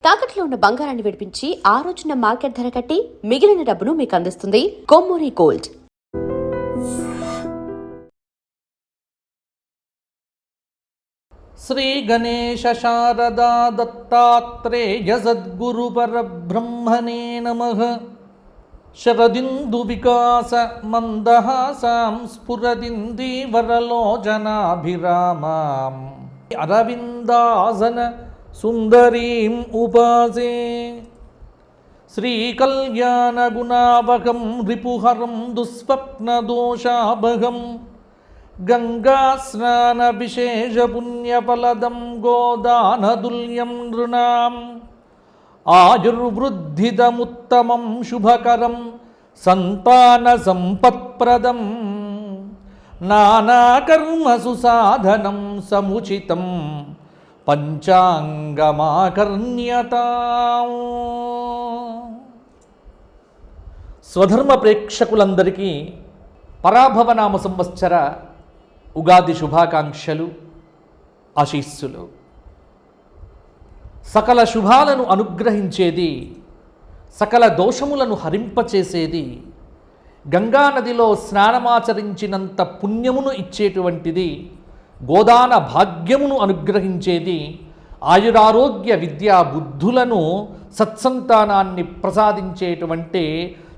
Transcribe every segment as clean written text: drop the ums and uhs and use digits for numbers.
తాకట్లో ఉన్న బంగారాన్ని విడిపించి ఆ రోజున మార్కెట్ ధర కట్టి మిగిలిన డబ్బును మీకు అందిస్తుంది కొమ్మూరి గోల్డ్. శ్రీ గణేశ శారదా దత్తాత్రేయ సద్గురు పరబ్రహ్మణే నమః. శరదిందు వికాస మందహాసాం స్ఫురదిందీవరలోచనాభిరామాం అరవిందాసన సుందరీం ఉపాసే. శ్రీకల్యాణగుణావహం రిపుహరం దుస్వప్నదోషాభగం గంగాస్నాన విశేష పుణ్యఫలదం గోదానదుల్యం నృణాం. ఆయుర్వృద్ధిదముత్తమం శుభకరం సంతాన సంపత్ప్రదం నానాకర్మసు సాధనం సముచితం పంచాంగమాకర్ణ్యతాం. స్వధర్మ ప్రేక్షకులందరికీ పరాభవనామ సంవత్సర ఉగాది శుభాకాంక్షలు, ఆశీస్సులు. సకల శుభాలను అనుగ్రహించేది, సకల దోషములను హరింపచేసేది, గంగానదిలో స్నానమాచరించినంత పుణ్యమును ఇచ్చేటువంటిది, గోదాన భాగ్యమును అనుగ్రహించేది, ఆయురారోగ్య విద్యా బుద్ధులను సత్సంతానాన్ని ప్రసాదించేటువంటి,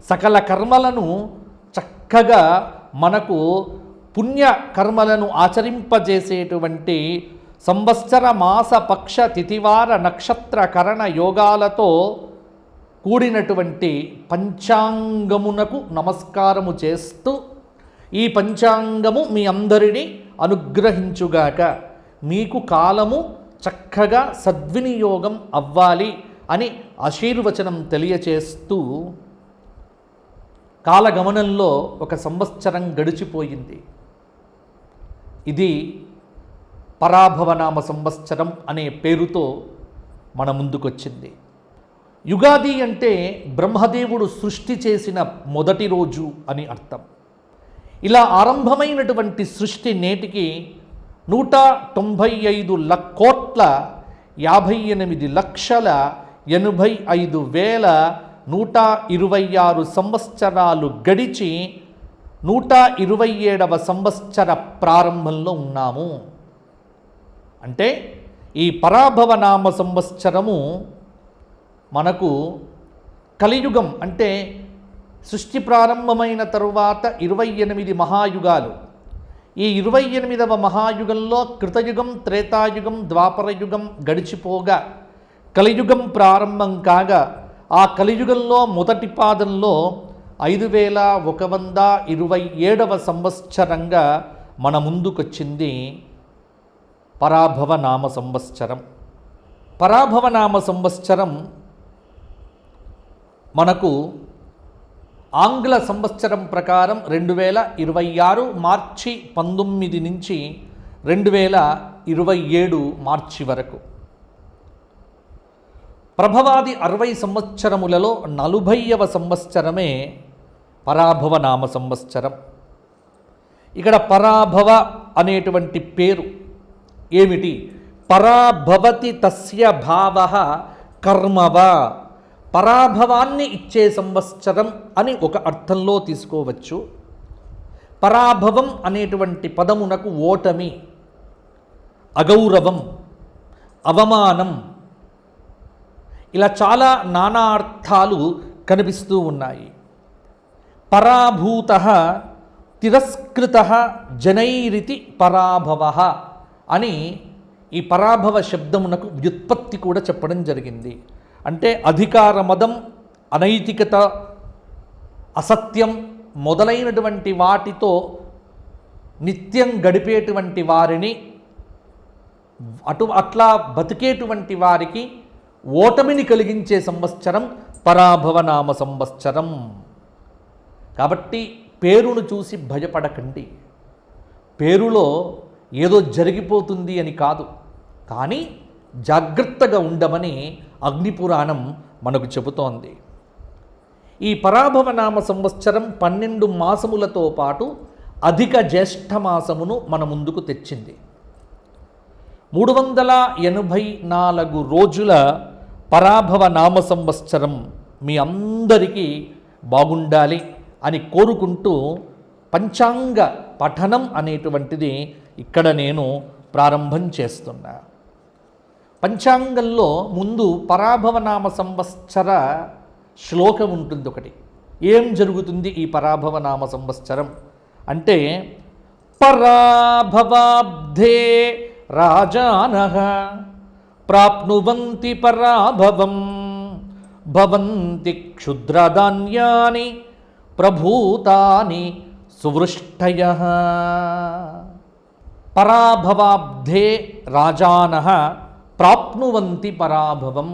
సకల కర్మలను చక్కగా మనకు పుణ్య కర్మలను ఆచరింపజేసేటువంటి సంవత్సర మాస పక్ష తిథివార నక్షత్ర కరణ యోగాలతో కూడినటువంటి పంచాంగమునకు నమస్కారము చేస్తూ, ఈ పంచాంగము మీ అందరినీ అనుగ్రహించుగాక, మీకు కాలము చక్కగా సద్వినియోగం అవ్వాలి అని ఆశీర్వచనం తెలియచేస్తూ, కాలగమనంలో ఒక సంవత్సరం గడిచిపోయింది. ఇది పరాభవనామ సంవత్సరం అనే పేరుతో మన ముందుకొచ్చింది. యుగాది అంటే బ్రహ్మదేవుడు సృష్టి చేసిన మొదటి రోజు అని అర్థం. ఇలా ఆరంభమైనటువంటి సృష్టి నేటికి 198,88,85,126 సంవత్సరాలు గడిచి 127వ సంవత్సర ప్రారంభంలో ఉన్నాము. అంటే ఈ పరాభవనామ సంవత్సరము మనకు కలియుగం, అంటే సృష్టి ప్రారంభమైన తరువాత 28 మహాయుగాలు. ఈ 28వ మహాయుగంలో కృతయుగం, త్రేతాయుగం, ద్వాపరయుగం గడిచిపోగా కలియుగం ప్రారంభం కాగా, ఆ కలియుగంలో మొదటి పాదంలో 5127వ సంవత్సరంగా మన ముందుకొచ్చింది పరాభవనామ సంవత్సరం. పరాభవనామ సంవత్సరం మనకు ఆంగ్ల సంవత్సరం ప్రకారం 2026 మార్చి 19 నుంచి 2027 మార్చి వరకు. ప్రభవాది 60 సంవత్సరములలో 40వ సంవత్సరమే పరాభవనామ సంవత్సరం. ఇక్కడ పరాభవ అనేటువంటి పేరు ఏమిటి? పరాభవతి తస్య భావః కర్మవ, పరాభవాన్ని ఇచ్చే సంవత్సరం అని ఒక అర్థంలో తీసుకోవచ్చు. పరాభవం అనేటువంటి పదమునకు ఓటమి, అగౌరవం, అవమానం, ఇలా చాలా నానా అర్థాలు కనిపిస్తూ ఉన్నాయి. పరాభూతః తిరస్కృతః జనైరితి పరాభవః అని ఈ పరాభవ శబ్దమునకు వ్యుత్పత్తి కూడా చెప్పడం జరిగింది. అంటే అధికార మదం, అనైతికత, అసత్యం మొదలైనటువంటి వాటితో నిత్యం గడిపేటువంటి వారిని, అట్లా బతికేటువంటి వారికి ఓటమిని కలిగించే సంవత్సరం పరాభవనామ సంవత్సరం. కాబట్టి పేరును చూసి భయపడకండి. పేరులో ఏదో జరిగిపోతుంది అని కాదు, కానీ జాగ్రత్తగా ఉండమని అగ్నిపురాణం మనకు చెబుతోంది. ఈ పరాభవనామ సంవత్సరం 12 మాసములతో పాటు అధిక జ్యేష్ఠ మాసమును మన ముందుకు తెచ్చింది. 384 రోజుల పరాభవ నామ సంవత్సరం మీ అందరికీ బాగుండాలి అని కోరుకుంటూ పంచాంగ పఠనం అనేటువంటిది ఇక్కడ నేను ప్రారంభం చేస్తున్నా. పంచాంగంలో ముందు పరాభవ నామ సంవత్సర శ్లోకం ఉంటుంది ఒకటి. ఏం జరుగుతుంది ఈ పరాభవ నామ సంవత్సరం అంటే, పరాభవాబ్ధే రాజానః ప్రాప్నువంతి పరాభవం భవంతి క్షుద్రధాన్యాని ప్రభూతాని సువృష్టయః. పరాభవాబ్ధే రాజానః ప్రాప్నువంతి పరాభవం.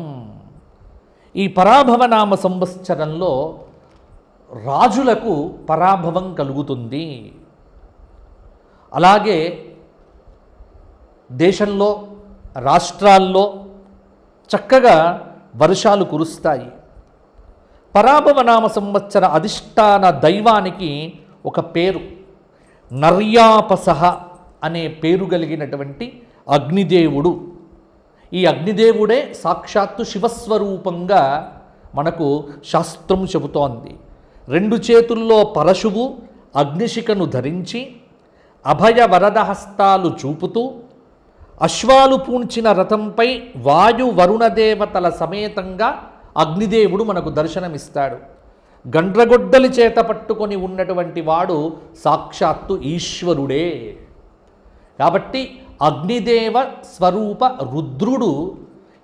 ఈ పరాభవ నామ సంవత్సరంలో రాజులకు పరాభవం కలుగుతుంది. అలాగే దేశంలో రాష్ట్రాల్లో చక్కగా వర్షాలు కురుస్తాయి. పరాభవ నామ సంవత్సర అధిష్టాన దైవానికి ఒక పేరు, నర్యాపసహ అనే పేరు కలిగినటువంటి అగ్నిదేవుడు. ఈ అగ్నిదేవుడే సాక్షాత్తు శివస్వరూపంగా మనకు శాస్త్రం చెబుతోంది. 2 చేతుల్లో పరశువు అగ్నిశిఖను ధరించి అభయ వరద హస్తాలు చూపుతూ అశ్వాలు పూంచిన రథంపై వాయు వరుణ దేవతల సమేతంగా అగ్నిదేవుడు మనకు దర్శనమిస్తాడు. గండ్రగొడ్డలి చేత పట్టుకొని ఉన్నటువంటి వాడు సాక్షాత్తు ఈశ్వరుడే. కాబట్టి అగ్నిదేవ స్వరూప రుద్రుడు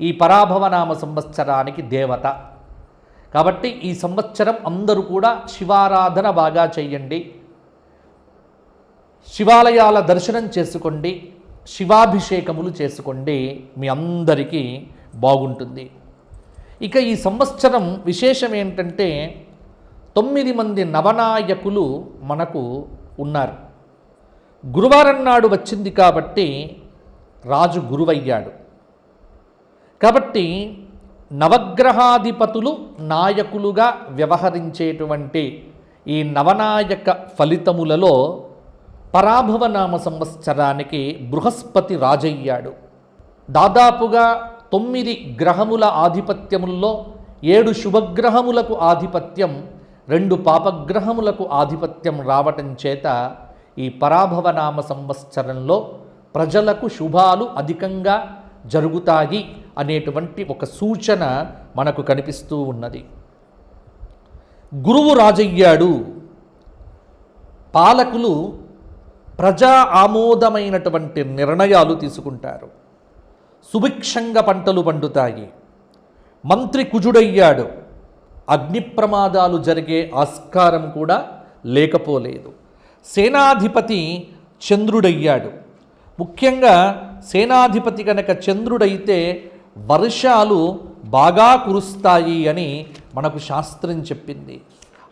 ఈ పరాభవనామ సంవత్సరానికి దేవత. కాబట్టి ఈ సంవత్సరం అందరూ కూడా శివారాధన బాగా చెయ్యండి, శివాలయాల దర్శనం చేసుకోండి, శివాభిషేకములు చేసుకోండి, మీ అందరికీ బాగుంటుంది. ఇక ఈ సంవత్సరం విశేషం ఏంటంటే 9 మంది నవనాయకులు మనకు ఉన్నారు. గురువారం నాడు వచ్చింది కాబట్టి రాజు గురువయ్యాడు. కాబట్టి నవగ్రహాధిపతులు నాయకులుగా వ్యవహరించేటువంటి ఈ నవనాయక ఫలితములలో పరాభవనామ సంవత్సరానికి బృహస్పతి రాజయ్యాడు. దాదాపుగా 9 గ్రహముల ఆధిపత్యముల్లో 7 శుభగ్రహములకు ఆధిపత్యం, 2 పాపగ్రహములకు ఆధిపత్యం రావటం చేత ఈ పరాభవనామ సంవత్సరంలో ప్రజలకు శుభాలు అధికంగా జరుగుతాయి అనేటువంటి ఒక సూచన మనకు కనిపిస్తూ ఉన్నది. గురువు రాజయ్యాడు. పాలకులు ప్రజా ఆమోదమైనటువంటి నిర్ణయాలు తీసుకుంటారు. సుభిక్షంగా పంటలు పండుతాయి. మంత్రి కుజుడయ్యాడు. అగ్ని ప్రమాదాలు జరిగే ఆస్కారం కూడా లేకపోలేదు. సేనాధిపతి చంద్రుడయ్యాడు. ముఖ్యంగా సేనాధిపతి కనుక చంద్రుడైతే వర్షాలు బాగా కురుస్తాయి అని మనకు శాస్త్రం చెప్పింది.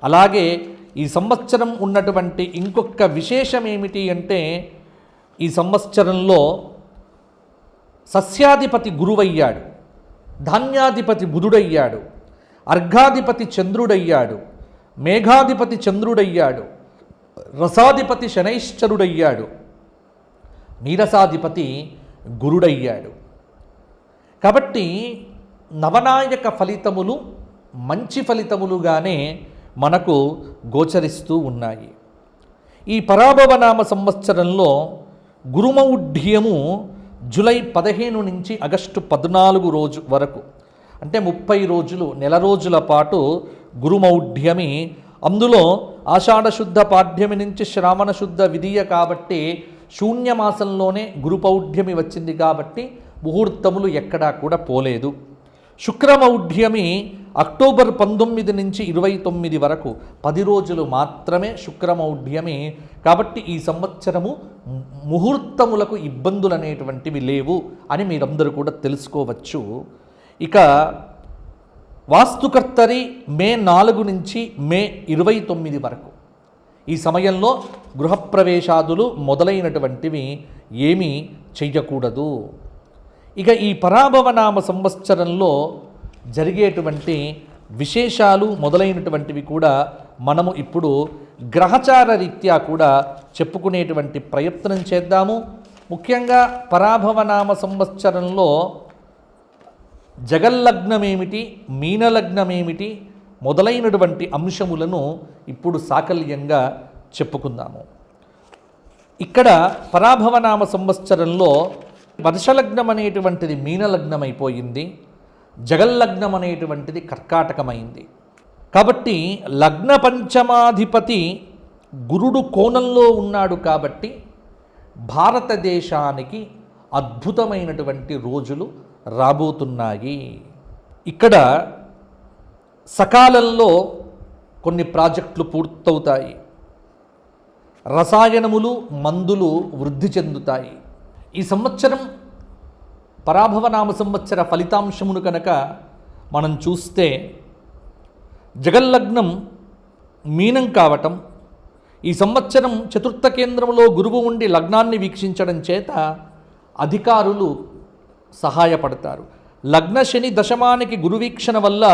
అలాగే ఈ సంవత్సరం ఉన్నటువంటి ఇంకొక విశేషం ఏమిటి అంటే, ఈ సంవత్సరంలో సస్యాధిపతి గురువయ్యాడు, ధాన్యాధిపతి బుధుడయ్యాడు, అర్ఘాధిపతి చంద్రుడయ్యాడు, మేఘాధిపతి చంద్రుడయ్యాడు, రసాధిపతి శనైశ్చరుడయ్యాడు, నీరసాధిపతి గురుడయ్యాడు. కాబట్టి నవనాయక ఫలితములు మంచి ఫలితములుగానే మనకు గోచరిస్తూ ఉన్నాయి. ఈ పరాభవనామ సంవత్సరంలో గురుమౌఢ్యము జూలై 15 నుంచి ఆగస్టు 14 రోజు వరకు, అంటే 30 రోజులు, నెల రోజుల పాటు గురుమౌఢ్యమి. అందులో ఆషాఢశుద్ధ పాడ్యమి నుంచి శ్రావణ శుద్ధ విధియ కాబట్టి శూన్యమాసంలోనే గురుపౌఢ్యమి వచ్చింది కాబట్టి ముహూర్తములు ఎక్కడా కూడా పోలేదు. శుక్రమౌఢ్యమి అక్టోబర్ 19 నుంచి 29 వరకు 10 రోజులు మాత్రమే శుక్రమౌఢ్యమి. కాబట్టి ఈ సంవత్సరము ముహూర్తములకు ఇబ్బందులు అనేటువంటివి లేవు అని మీరందరూ కూడా తెలుసుకోవచ్చు. ఇక వాస్తుకర్తరి మే 4 నుంచి మే 29 వరకు, ఈ సమయంలో గృహప్రవేశాదులు మొదలైనటువంటివి ఏమీ చెయ్యకూడదు. ఇక ఈ పరాభవనామ సంవత్సరంలో జరిగేటువంటి విశేషాలు మొదలైనటువంటివి కూడా మనము ఇప్పుడు గ్రహచార రీత్యా కూడా చెప్పుకునేటువంటి ప్రయత్నం చేద్దాము. ముఖ్యంగా పరాభవనామ సంవత్సరంలో జగల్లగ్నమేమిటి, మీనలగ్నమేమిటి మొదలైనటువంటి అంశములను ఇప్పుడు సాకల్యంగా చెప్పుకుందాము. ఇక్కడ పరాభవనామ సంవత్సరంలో వర్షలగ్నం అనేటువంటిది మీనలగ్నం అయిపోయింది, జగల్లగ్నం అనేటువంటిది కర్కాటకమైంది. కాబట్టి లగ్న పంచమాధిపతి గురుడు కోణంలో ఉన్నాడు కాబట్టి భారతదేశానికి అద్భుతమైనటువంటి రోజులు రాబోతున్నాయి. ఇక్కడ సకాలంలో కొన్ని ప్రాజెక్టులు పూర్తవుతాయి, రసాయనములు మందులు వృద్ధి చెందుతాయి. ఈ సంవత్సరం పరాభవనామ సంవత్సర ఫలితాంశమును కనుక మనం చూస్తే జగల్లగ్నం మీనం కావటం, ఈ సంవత్సరం చతుర్థ కేంద్రంలో గురువు ఉండి లగ్నాన్ని వీక్షించడం చేత అధికారులు సహాయపడతారు. లగ్న శని దశమానికి గురువీక్షణ వల్ల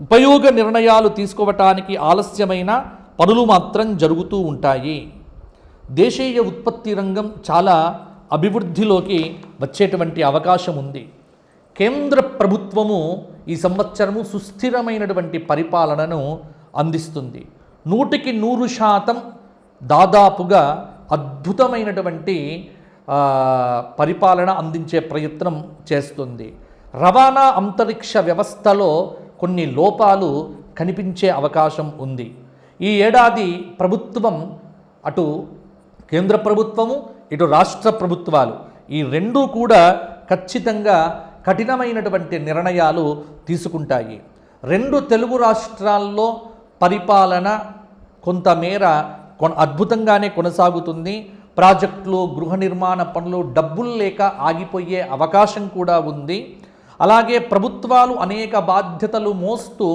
ఉపయోగ నిర్ణయాలు తీసుకోవటానికి ఆలస్యమైన పనులు మాత్రం జరుగుతూ ఉంటాయి. దేశీయ ఉత్పత్తి రంగం చాలా అభివృద్ధిలోకి వచ్చేటువంటి అవకాశం ఉంది. కేంద్ర ప్రభుత్వము ఈ సంవత్సరము సుస్థిరమైనటువంటి పరిపాలనను అందిస్తుంది. 100% దాదాపుగా అద్భుతమైనటువంటి పరిపాలన అందించే ప్రయత్నం చేస్తుంది. రవాణా అంతరిక్ష వ్యవస్థలో కొన్ని లోపాలు కనిపించే అవకాశం ఉంది. ఈ ఏడాది ప్రభుత్వం, అటు కేంద్ర ప్రభుత్వము ఇటు రాష్ట్ర ప్రభుత్వాలు, ఈ రెండూ కూడా ఖచ్చితంగా కఠినమైనటువంటి నిర్ణయాలు తీసుకుంటాయి. 2 తెలుగు రాష్ట్రాల్లో పరిపాలన కొంతమేర అద్భుతంగానే కొనసాగుతుంది. ప్రాజెక్టులు, గృహ నిర్మాణ పనులు డబ్బులు లేక ఆగిపోయే అవకాశం కూడా ఉంది. అలాగే ప్రభుత్వాలు అనేక బాధ్యతలు మోస్తూ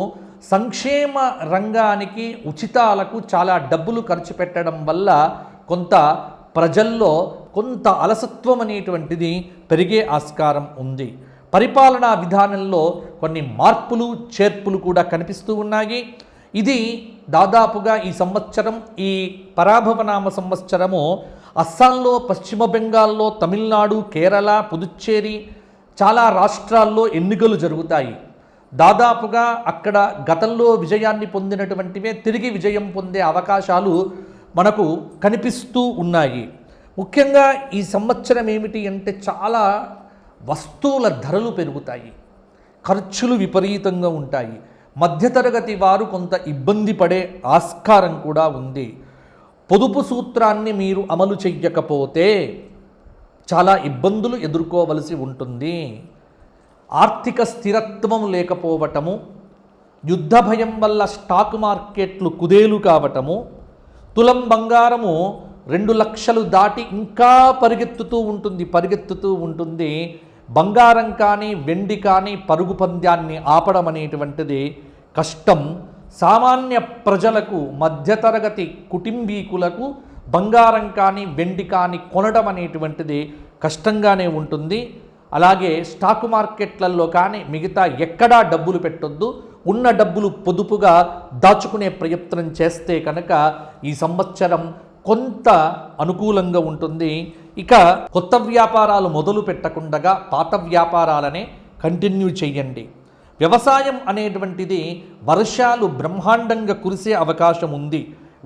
సంక్షేమ రంగానికి ఉచితాలకు చాలా డబ్బులు ఖర్చు పెట్టడం వల్ల కొంత ప్రజల్లో కొంత అలసత్వం అనేటువంటిది పెరిగే ఆస్కారం ఉంది. పరిపాలనా విధానంలో కొన్ని మార్పులు చేర్పులు కూడా కనిపిస్తూ ఉన్నాయి. ఇది దాదాపుగా ఈ సంవత్సరం, ఈ పరాభవనామ సంవత్సరము అస్సాంలో, పశ్చిమ బెంగాల్లో, తమిళనాడు, కేరళ, పుదుచ్చేరి చాలా రాష్ట్రాల్లో ఎన్నికలు జరుగుతాయి. దాదాపుగా అక్కడ గతంలో విజయాన్ని పొందినటువంటివే తిరిగి విజయం పొందే అవకాశాలు మనకు కనిపిస్తూ ఉన్నాయి. ముఖ్యంగా ఈ సంవత్సరం ఏమిటి అంటే చాలా వస్తువుల ధరలు పెరుగుతాయి, ఖర్చులు విపరీతంగా ఉంటాయి. మధ్యతరగతి వారు కొంత ఇబ్బంది పడే ఆస్కారం కూడా ఉంది. పొదుపు సూత్రాన్ని మీరు అమలు చెయ్యకపోతే చాలా ఇబ్బందులు ఎదుర్కోవలసి ఉంటుంది. ఆర్థిక స్థిరత్వం లేకపోవటము, యుద్ధ భయం వల్ల స్టాక్ మార్కెట్లు కుదేలు కావటము, తులం బంగారము 2 లక్షలు దాటి ఇంకా పరిగెత్తుతూ ఉంటుంది. బంగారం కానీ వెండి కానీ పరుగు పంద్యాన్ని ఆపడం అనేటువంటిది కష్టం. సామాన్య ప్రజలకు, మధ్యతరగతి కుటుంబీకులకు బంగారం కానీ వెండి కానీ కొనడం అనేటువంటిది కష్టంగానే ఉంటుంది. అలాగే స్టాక్ మార్కెట్లలో కానీ మిగతా ఎక్కడా డబ్బులు పెట్టొద్దు. ఉన్న డబ్బులు పొదుపుగా దాచుకునే ప్రయత్నం చేస్తే కనుక ఈ సంవత్సరం కొంత అనుకూలంగా ఉంటుంది. ఇక కొత్త వ్యాపారాలు మొదలు పెట్టకుండా పాత వ్యాపారాలనే కంటిన్యూ చేయండి. వ్యవసాయం అనేటువంటిది వర్షాలు బ్రహ్మాండంగా కురిసే అవకాశం ఉంది.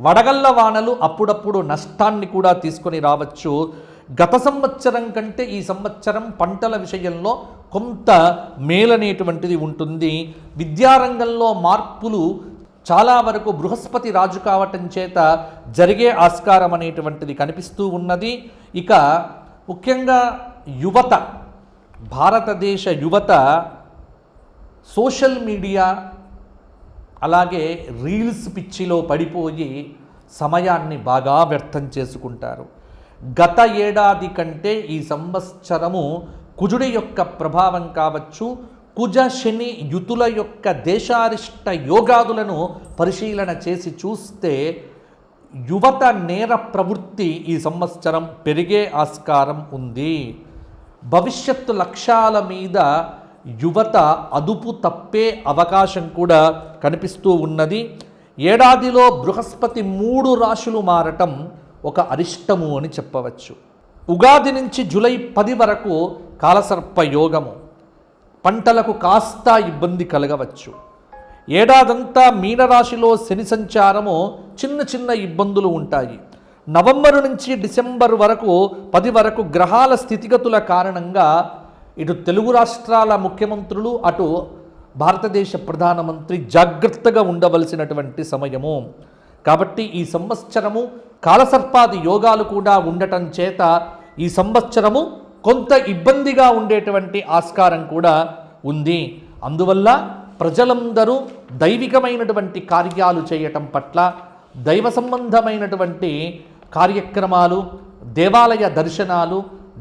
వడగళ్ల వానలు అప్పుడప్పుడు నష్టాన్ని కూడా తీసుకొని రావచ్చు. గత సంవత్సరం కంటే ఈ సంవత్సరం పంటల విషయంలో కొంత మేలనేటువంటిది ఉంటుంది. విద్యారంగంలో మార్పులు చాలా వరకు బృహస్పతి రాజు కావటం చేత జరిగే ఆస్కారం అనేటువంటిది కనిపిస్తూ ఉన్నది. ఇక ముఖ్యంగా యువత, భారతదేశ యువత సోషల్ మీడియా అలాగే రీల్స్ పిచ్చిలో పడిపోయి సమయాన్ని బాగా వ్యర్థం చేసుకుంటారు. గత ఏడాది కంటే ఈ సంవత్సరము కుజుడి యొక్క ప్రభావం కావచ్చు, కుజ శని యుతుల యొక్క దేశారిష్ట యోగాదులను పరిశీలన చేసి చూస్తే యువత నేర ప్రవృత్తి ఈ సంవత్సరం పెరిగే ఆస్కారం ఉంది. భవిష్యత్తు లక్ష్యాల మీద యువత అదుపు తప్పే అవకాశం కూడా కనిపిస్తూ ఉన్నది. ఏడాదిలో బృహస్పతి 3 రాశులు మారటం ఒక అరిష్టము అని చెప్పవచ్చు. ఉగాది నుంచి జూలై 10 వరకు కాలసర్ప యోగము, పంటలకు కాస్త ఇబ్బంది కలగవచ్చు. ఏడాదంతా మీనరాశిలో శని సంచారము చిన్న చిన్న ఇబ్బందులు ఉంటాయి. నవంబరు నుంచి డిసెంబర్ వరకు 10 వరకు గ్రహాల స్థితిగతుల కారణంగా ఇటు తెలుగు రాష్ట్రాల ముఖ్యమంత్రులు అటు భారతదేశ ప్రధానమంత్రి జాగ్రత్తగా ఉండవలసినటువంటి సమయము. కాబట్టి ఈ సంవత్సరము కాలసర్పాది యోగాలు కూడా ఉండటం చేత ఈ సంవత్సరము కొంత ఇబ్బందిగా ఉండేటువంటి ఆస్కారం కూడా ఉంది. అందువల్ల ప్రజలందరూ దైవికమైనటువంటి కార్యాలు చేయటం పట్ల, దైవ సంబంధమైనటువంటి కార్యక్రమాలు, దేవాలయ దర్శనాలు,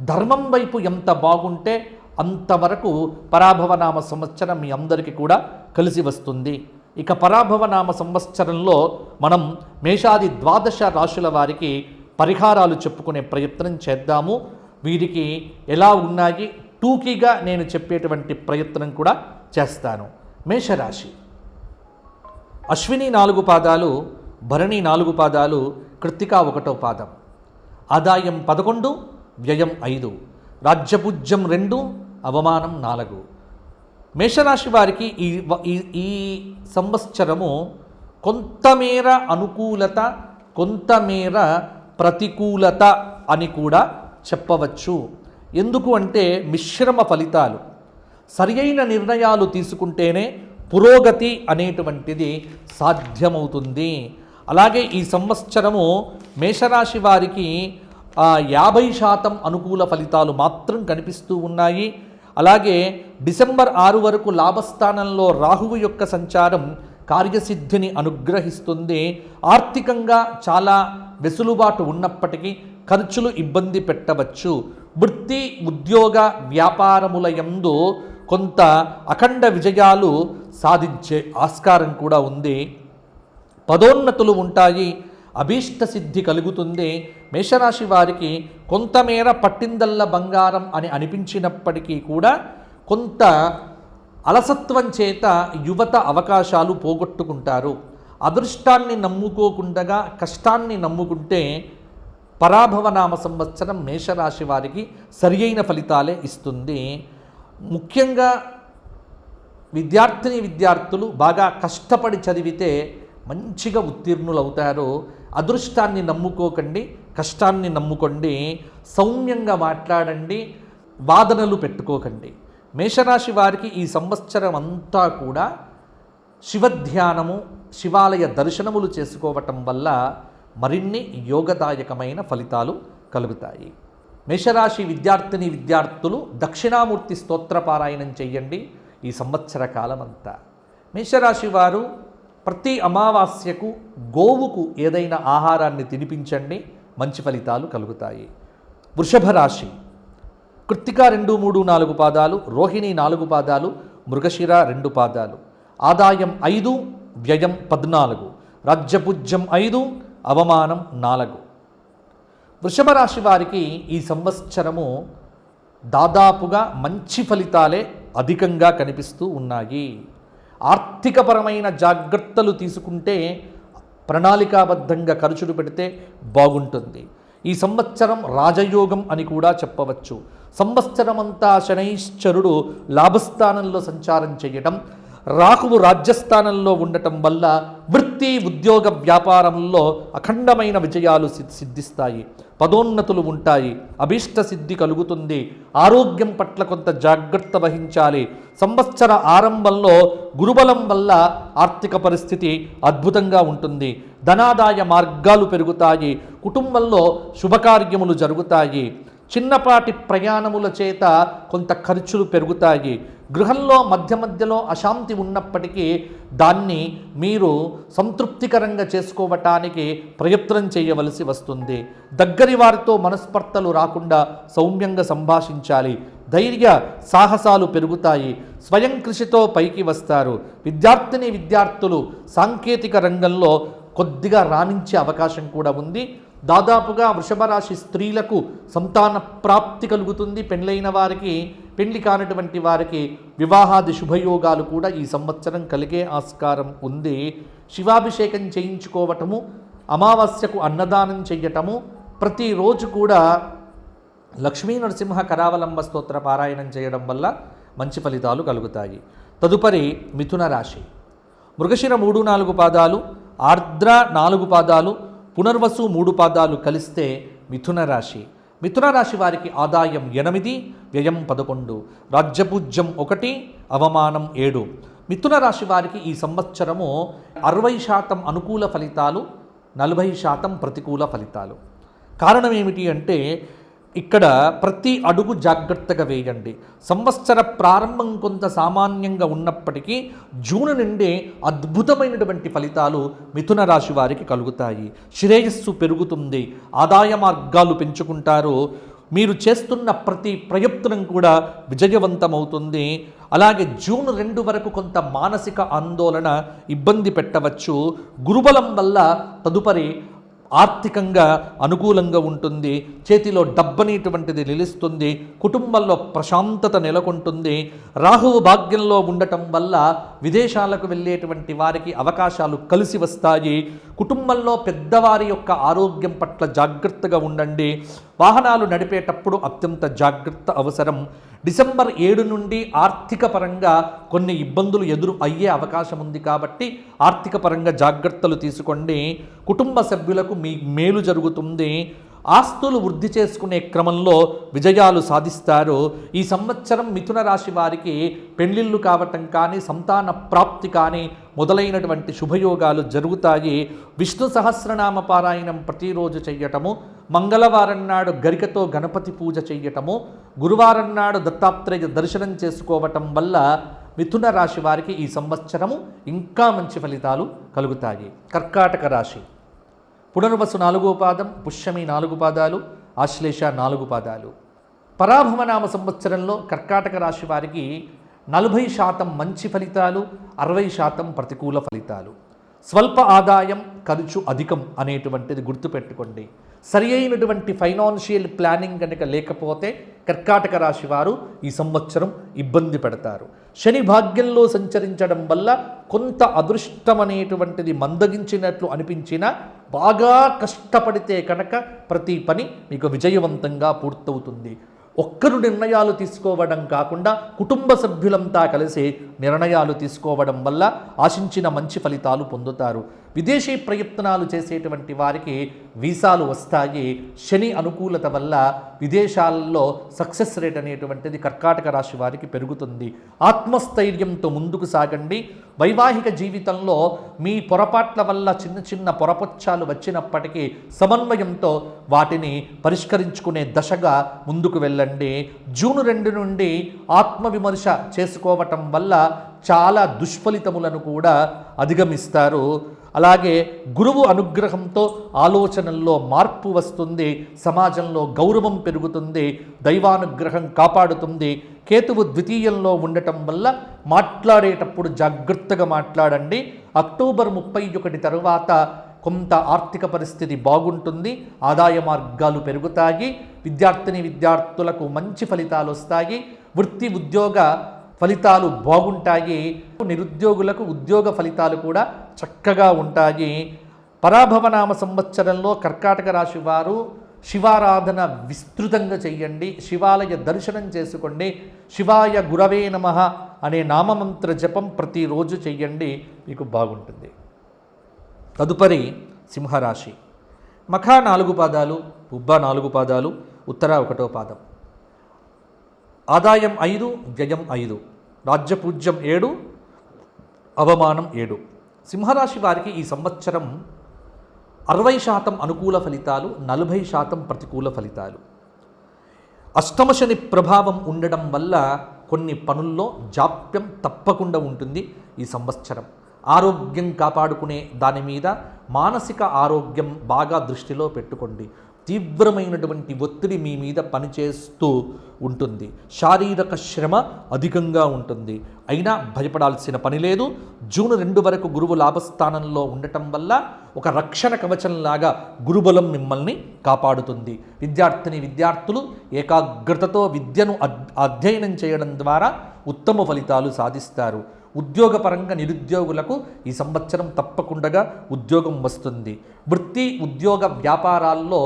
ధర్మం వైపు ఎంత బాగుంటే అంతవరకు పరాభవనామ సంవత్సరం మీ అందరికీ కూడా కలిసి వస్తుంది. ఇక పరాభవనామ సంవత్సరంలో మనం మేషాది 12 రాశుల వారికి పరిహారాలు చెప్పుకునే ప్రయత్నం చేద్దాము. వీరికి ఎలా ఉన్నాయి టూకీగా నేను చెప్పేటువంటి ప్రయత్నం కూడా చేస్తాను. మేషరాశి అశ్విని 4 పాదాలు, భరణి 4 పాదాలు, కృత్తిక 1వ పాదం. ఆదాయం 11, వ్యయం 5, రాజ్యపూజ్యం 2, అవమానం 4. మేషరాశి వారికి ఈ సంవత్సరము కొంతమేర అనుకూలత, కొంతమేర ప్రతికూలత అని కూడా చెప్పవచ్చు. ఎందుకు అంటే మిశ్రమ ఫలితాలు. సరియైన నిర్ణయాలు తీసుకుంటేనే పురోగతి అనేటువంటిది సాధ్యమవుతుంది. అలాగే ఈ సంవత్సరము మేషరాశి వారికి 50% అనుకూల ఫలితాలు మాత్రం కనిపిస్తూ ఉన్నాయి. అలాగే డిసెంబర్ 6 వరకు లాభస్థానంలో రాహువు యొక్క సంచారం కార్యసిద్ధిని అనుగ్రహిస్తుంది. ఆర్థికంగా చాలా వెసులుబాటు ఉన్నప్పటికీ ఖర్చులు ఇబ్బంది పెట్టవచ్చు. వృత్తి, ఉద్యోగ, వ్యాపారముల యందు కొంత అఖండ విజయాలు సాధించే ఆస్కారం కూడా ఉంది. పదోన్నతులు ఉంటాయి. అభీష్ట సిద్ధి కలుగుతుంది. మేషరాశి వారికి కొంతమేర పట్టిందల్ల బంగారం అని అనిపించినప్పటికీ కూడా కొంత అలసత్వం చేత యువత అవకాశాలు పోగొట్టుకుంటారు. అదృష్టాన్ని నమ్ముకోకుండా కష్టాన్ని నమ్ముకుంటే పరాభవనామ సంవత్సరం మేషరాశి వారికి సరియైన ఫలితాలే ఇస్తుంది. ముఖ్యంగా విద్యార్థులు బాగా కష్టపడి చదివితే మంచిగా ఉత్తీర్ణులవుతారు. అదృష్టాన్ని నమ్ముకోకండి, కష్టాన్ని నమ్ముకోండి. సౌమ్యంగా మాట్లాడండి, వాదనలు పెట్టుకోకండి. మేషరాశి వారికి ఈ సంవత్సరం అంతా కూడా శివధ్యానము, శివాలయ దర్శనములు చేసుకోవటం వల్ల మరిన్ని యోగదాయకమైన ఫలితాలు కలుగుతాయి. మేషరాశి విద్యార్థులు దక్షిణామూర్తి స్తోత్రపారాయణం చెయ్యండి ఈ సంవత్సర కాలమంతా. మేషరాశి వారు ప్రతి అమావాస్యకు గోవుకు ఏదైనా ఆహారాన్ని తినిపించండి, మంచి ఫలితాలు కలుగుతాయి. వృషభ రాశి కృత్తిక 2, 3, 4 పాదాలు, రోహిణి 4 పాదాలు, మృగశిర 2 పాదాలు. ఆదాయం 5, వ్యయం 14, రాజ్యపూజ్యం 5, అవమానం 4. వృషభ రాశి వారికి ఈ సంవత్సరము దాదాపుగా మంచి ఫలితాలే అధికంగా కనిపిస్తూ ఉన్నాయి. ఆర్థికపరమైన జాగ్రత్తలు తీసుకుంటే, ప్రణాళికాబద్ధంగా ఖర్చులు పెడితే బాగుంటుంది. ఈ సంవత్సరం రాజయోగం అని కూడా చెప్పవచ్చు. సంవత్సరమంతా శనైశ్చరుడు లాభస్థానంలో సంచారం చేయటం, రాహువు రాజ్యస్థానంలో ఉండటం వల్ల వృత్తి, ఉద్యోగ, వ్యాపారంలో అఖండమైన విజయాలు సిద్ధిస్తాయి. పదోన్నతులు ఉంటాయి. అభీష్ట సిద్ధి కలుగుతుంది. ఆరోగ్యం పట్ల కొంత జాగ్రత్త వహించాలి. సంవత్సర ఆరంభంలో గురుబలం వల్ల ఆర్థిక పరిస్థితి అద్భుతంగా ఉంటుంది. ధనాదాయ మార్గాలు పెరుగుతాయి. కుటుంబంలో శుభకార్యములు జరుగుతాయి. చిన్నపాటి ప్రయాణముల చేత కొంత ఖర్చులు పెరుగుతాయి. గృహంలో మధ్యలో అశాంతి ఉన్నప్పటికీ దాన్ని మీరు సంతృప్తికరంగా చేసుకోవటానికి ప్రయత్నం చేయవలసి వస్తుంది. దగ్గరి వారితో మనస్పర్ధలు రాకుండా సౌమ్యంగా సంభాషించాలి. ధైర్య సాహసాలు పెరుగుతాయి. స్వయం కృషితో పైకి వస్తారు. విద్యార్థులు సాంకేతిక రంగంలో కొద్దిగా రాణించే అవకాశం కూడా ఉంది. దాదాపుగా వృషభ రాశి స్త్రీలకు సంతాన ప్రాప్తి కలుగుతుంది. పెళ్ళైన వారికి, పెళ్లి కానటువంటి వారికి వివాహాది శుభయోగాలు కూడా ఈ సంవత్సరం కలిగే ఆస్కారం ఉంది. శివాభిషేకం చేయించుకోవటము, అమావాస్యకు అన్నదానం చెయ్యటము, ప్రతిరోజు కూడా లక్ష్మీ నరసింహ కరావలంబ స్తోత్ర పారాయణం చేయడం వల్ల మంచి ఫలితాలు కలుగుతాయి. తదుపరి మిథున రాశి. మృగశిర 3-4 పాదాలు, ఆర్ద్ర 4 పాదాలు, పునర్వసు 3 పాదాలు కలిస్తే మిథున రాశి. మిథున రాశి వారికి ఆదాయం 8, వ్యయం 11, రాజ్యపూజ్యం 1, అవమానం 7. మిథున రాశి వారికి ఈ సంవత్సరము 60% అనుకూల ఫలితాలు, 40% ప్రతికూల ఫలితాలు. కారణం ఏమిటి అంటే ఇక్కడ ప్రతి అడుగు జాగ్రత్తగా వేయండి. సంవత్సర ప్రారంభం కొంత సామాన్యంగా ఉన్నప్పటికీ జూన్ నుండి అద్భుతమైనటువంటి ఫలితాలు మిథున రాశి వారికి కలుగుతాయి. శ్రేయస్సు పెరుగుతుంది, ఆదాయ మార్గాలు పెంచుకుంటారు, మీరు చేస్తున్న ప్రతి ప్రయత్నం కూడా విజయవంతమవుతుంది. అలాగే జూన్ 2 వరకు కొంత మానసిక ఆందోళన ఇబ్బంది పెట్టవచ్చు. గురుబలం వల్ల తదుపరి ఆర్థికంగా అనుకూలంగా ఉంటుంది, చేతిలో డబ్బనేటువంటిది నిలుస్తుంది, కుటుంబంలో ప్రశాంతత నెలకొంటుంది. రాహువు భాగ్యంలో ఉండటం వల్ల విదేశాలకు వెళ్ళేటువంటి వారికి అవకాశాలు కలిసి వస్తాయి. కుటుంబంలో పెద్దవారి యొక్క ఆరోగ్యం పట్ల జాగ్రత్తగా ఉండండి. వాహనాలు నడిపేటప్పుడు అత్యంత జాగ్రత్త అవసరం. డిసెంబర్ 7 నుండి ఆర్థిక పరంగా కొన్ని ఇబ్బందులు ఎదురు అయ్యే అవకాశం ఉంది కాబట్టి ఆర్థిక పరంగా జాగ్రత్తలు తీసుకోండి. కుటుంబ సభ్యులకు మీ మేలు జరుగుతుంది. ఆస్తులు వృద్ధి చేసుకునే క్రమంలో విజయాలు సాధిస్తారు. ఈ సంవత్సరం మిథున రాశి వారికి పెళ్లిళ్ళు కావటం కానీ, సంతాన ప్రాప్తి కానీ మొదలైనటువంటి శుభయోగాలు జరుగుతాయి. విష్ణు సహస్రనామ పారాయణం ప్రతిరోజు చెయ్యటము, మంగళవారం నాడు గరికతో గణపతి పూజ చెయ్యటము, గురువారం నాడు దత్తాత్రేయ దర్శనం చేసుకోవటం వల్ల మిథున రాశి వారికి ఈ సంవత్సరము ఇంకా మంచి ఫలితాలు కలుగుతాయి. కర్కాటక రాశి. పునర్వసు 4వ పాదం, పుష్యమి 4 పాదాలు, ఆశ్లేష 4 పాదాలు. పరాభవనామ సంవత్సరంలో కర్కాటక రాశి వారికి 40% మంచి ఫలితాలు, 60% ప్రతికూల ఫలితాలు. స్వల్ప ఆదాయం, ఖర్చు అధికం అనేటువంటిది గుర్తుపెట్టుకోండి. సరి అయినటువంటి ఫైనాన్షియల్ ప్లానింగ్ కనుక లేకపోతే కర్కాటక రాశి వారు ఈ సంవత్సరం ఇబ్బంది పడతారు. శని భాగ్యంలో సంచరించడం వల్ల కొంత అదృష్టం అనేటువంటిది మందగించినట్లు అనిపించినా బాగా కష్టపడితే కనుక ప్రతి పని మీకు విజయవంతంగా పూర్తవుతుంది. ఒక్కరు నిర్ణయాలు తీసుకోవడం కాకుండా కుటుంబ సభ్యులంతా కలిసి నిర్ణయాలు తీసుకోవడం వల్ల ఆశించిన మంచి ఫలితాలు పొందుతారు. విదేశీ ప్రయత్నాలు చేసేటువంటి వారికి వీసాలు వస్తాయి. శని అనుకూలత వల్ల విదేశాల్లో సక్సెస్ రేట్ అనేటువంటిది కర్కాటక రాశి వారికి పెరుగుతుంది. ఆత్మస్థైర్యంతో ముందుకు సాగండి. వైవాహిక జీవితంలో మీ పొరపాట్ల వల్ల చిన్న చిన్న పొరపచ్చాలు వచ్చినప్పటికీ సమన్వయంతో వాటిని పరిష్కరించుకునే దశగా ముందుకు వెళ్ళండి. జూన్ 2 నుండి ఆత్మవిమర్శ చేసుకోవటం వల్ల చాలా దుష్ఫలితములను కూడా అధిగమిస్తారు. అలాగే గురువు అనుగ్రహంతో ఆలోచనల్లో మార్పు వస్తుంది, సమాజంలో గౌరవం పెరుగుతుంది, దైవానుగ్రహం కాపాడుతుంది. కేతువు ద్వితీయంలో ఉండటం వల్ల మాట్లాడేటప్పుడు జాగ్రత్తగా మాట్లాడండి. అక్టోబర్ 31 తరువాత కొంత ఆర్థిక పరిస్థితి బాగుంటుంది, ఆదాయ మార్గాలు పెరుగుతాయి, విద్యార్థులకు మంచి ఫలితాలు వస్తాయి, వృత్తి ఉద్యోగ ఫలితాలు బాగుంటాయి, నిరుద్యోగులకు ఉద్యోగ ఫలితాలు కూడా చక్కగా ఉంటాయి. పరాభవనామ సంవత్సరంలో కర్కాటక రాశి వారు శివారాధన విస్తృతంగా చెయ్యండి, శివాలయ దర్శనం చేసుకోండి, శివాయ గురవే నమః అనే నామమంత్ర జపం ప్రతిరోజు చెయ్యండి, మీకు బాగుంటుంది. తదుపరి సింహరాశి. మఖ 4 పాదాలు, ఉబ్బ 4 పాదాలు, ఉత్తర 1వ పాదం. ఆదాయం 5, వ్యయం 5, రాజ్యపూజ్యం 7, అవమానం 7. సింహరాశి వారికి ఈ సంవత్సరం 60% అనుకూల ఫలితాలు, 40% ప్రతికూల ఫలితాలు. అష్టమ శని ప్రభావం ఉండడం వల్ల కొన్ని పనుల్లో జాప్యం తప్పకుండా ఉంటుంది ఈ సంవత్సరం. ఆరోగ్యం కాపాడుకునే దాని మీద మానసిక ఆరోగ్యం బాగా దృష్టిలో పెట్టుకోండి. తీవ్రమైనటువంటి ఒత్తిడి మీ మీద పనిచేస్తూ ఉంటుంది, శారీరక శ్రమ అధికంగా ఉంటుంది. అయినా భయపడాల్సిన పని లేదు. జూన్ 2 వరకు గురువు లాభస్థానంలో ఉండటం వల్ల ఒక రక్షణ కవచంలాగా గురుబలం మిమ్మల్ని కాపాడుతుంది. విద్యార్థులు ఏకాగ్రతతో విద్యను అధ్యయనం చేయడం ద్వారా ఉత్తమ ఫలితాలు సాధిస్తారు. ఉద్యోగపరంగా నిరుద్యోగులకు ఈ సంవత్సరం తప్పకుండా ఉద్యోగం వస్తుంది. వృత్తి ఉద్యోగ వ్యాపారాల్లో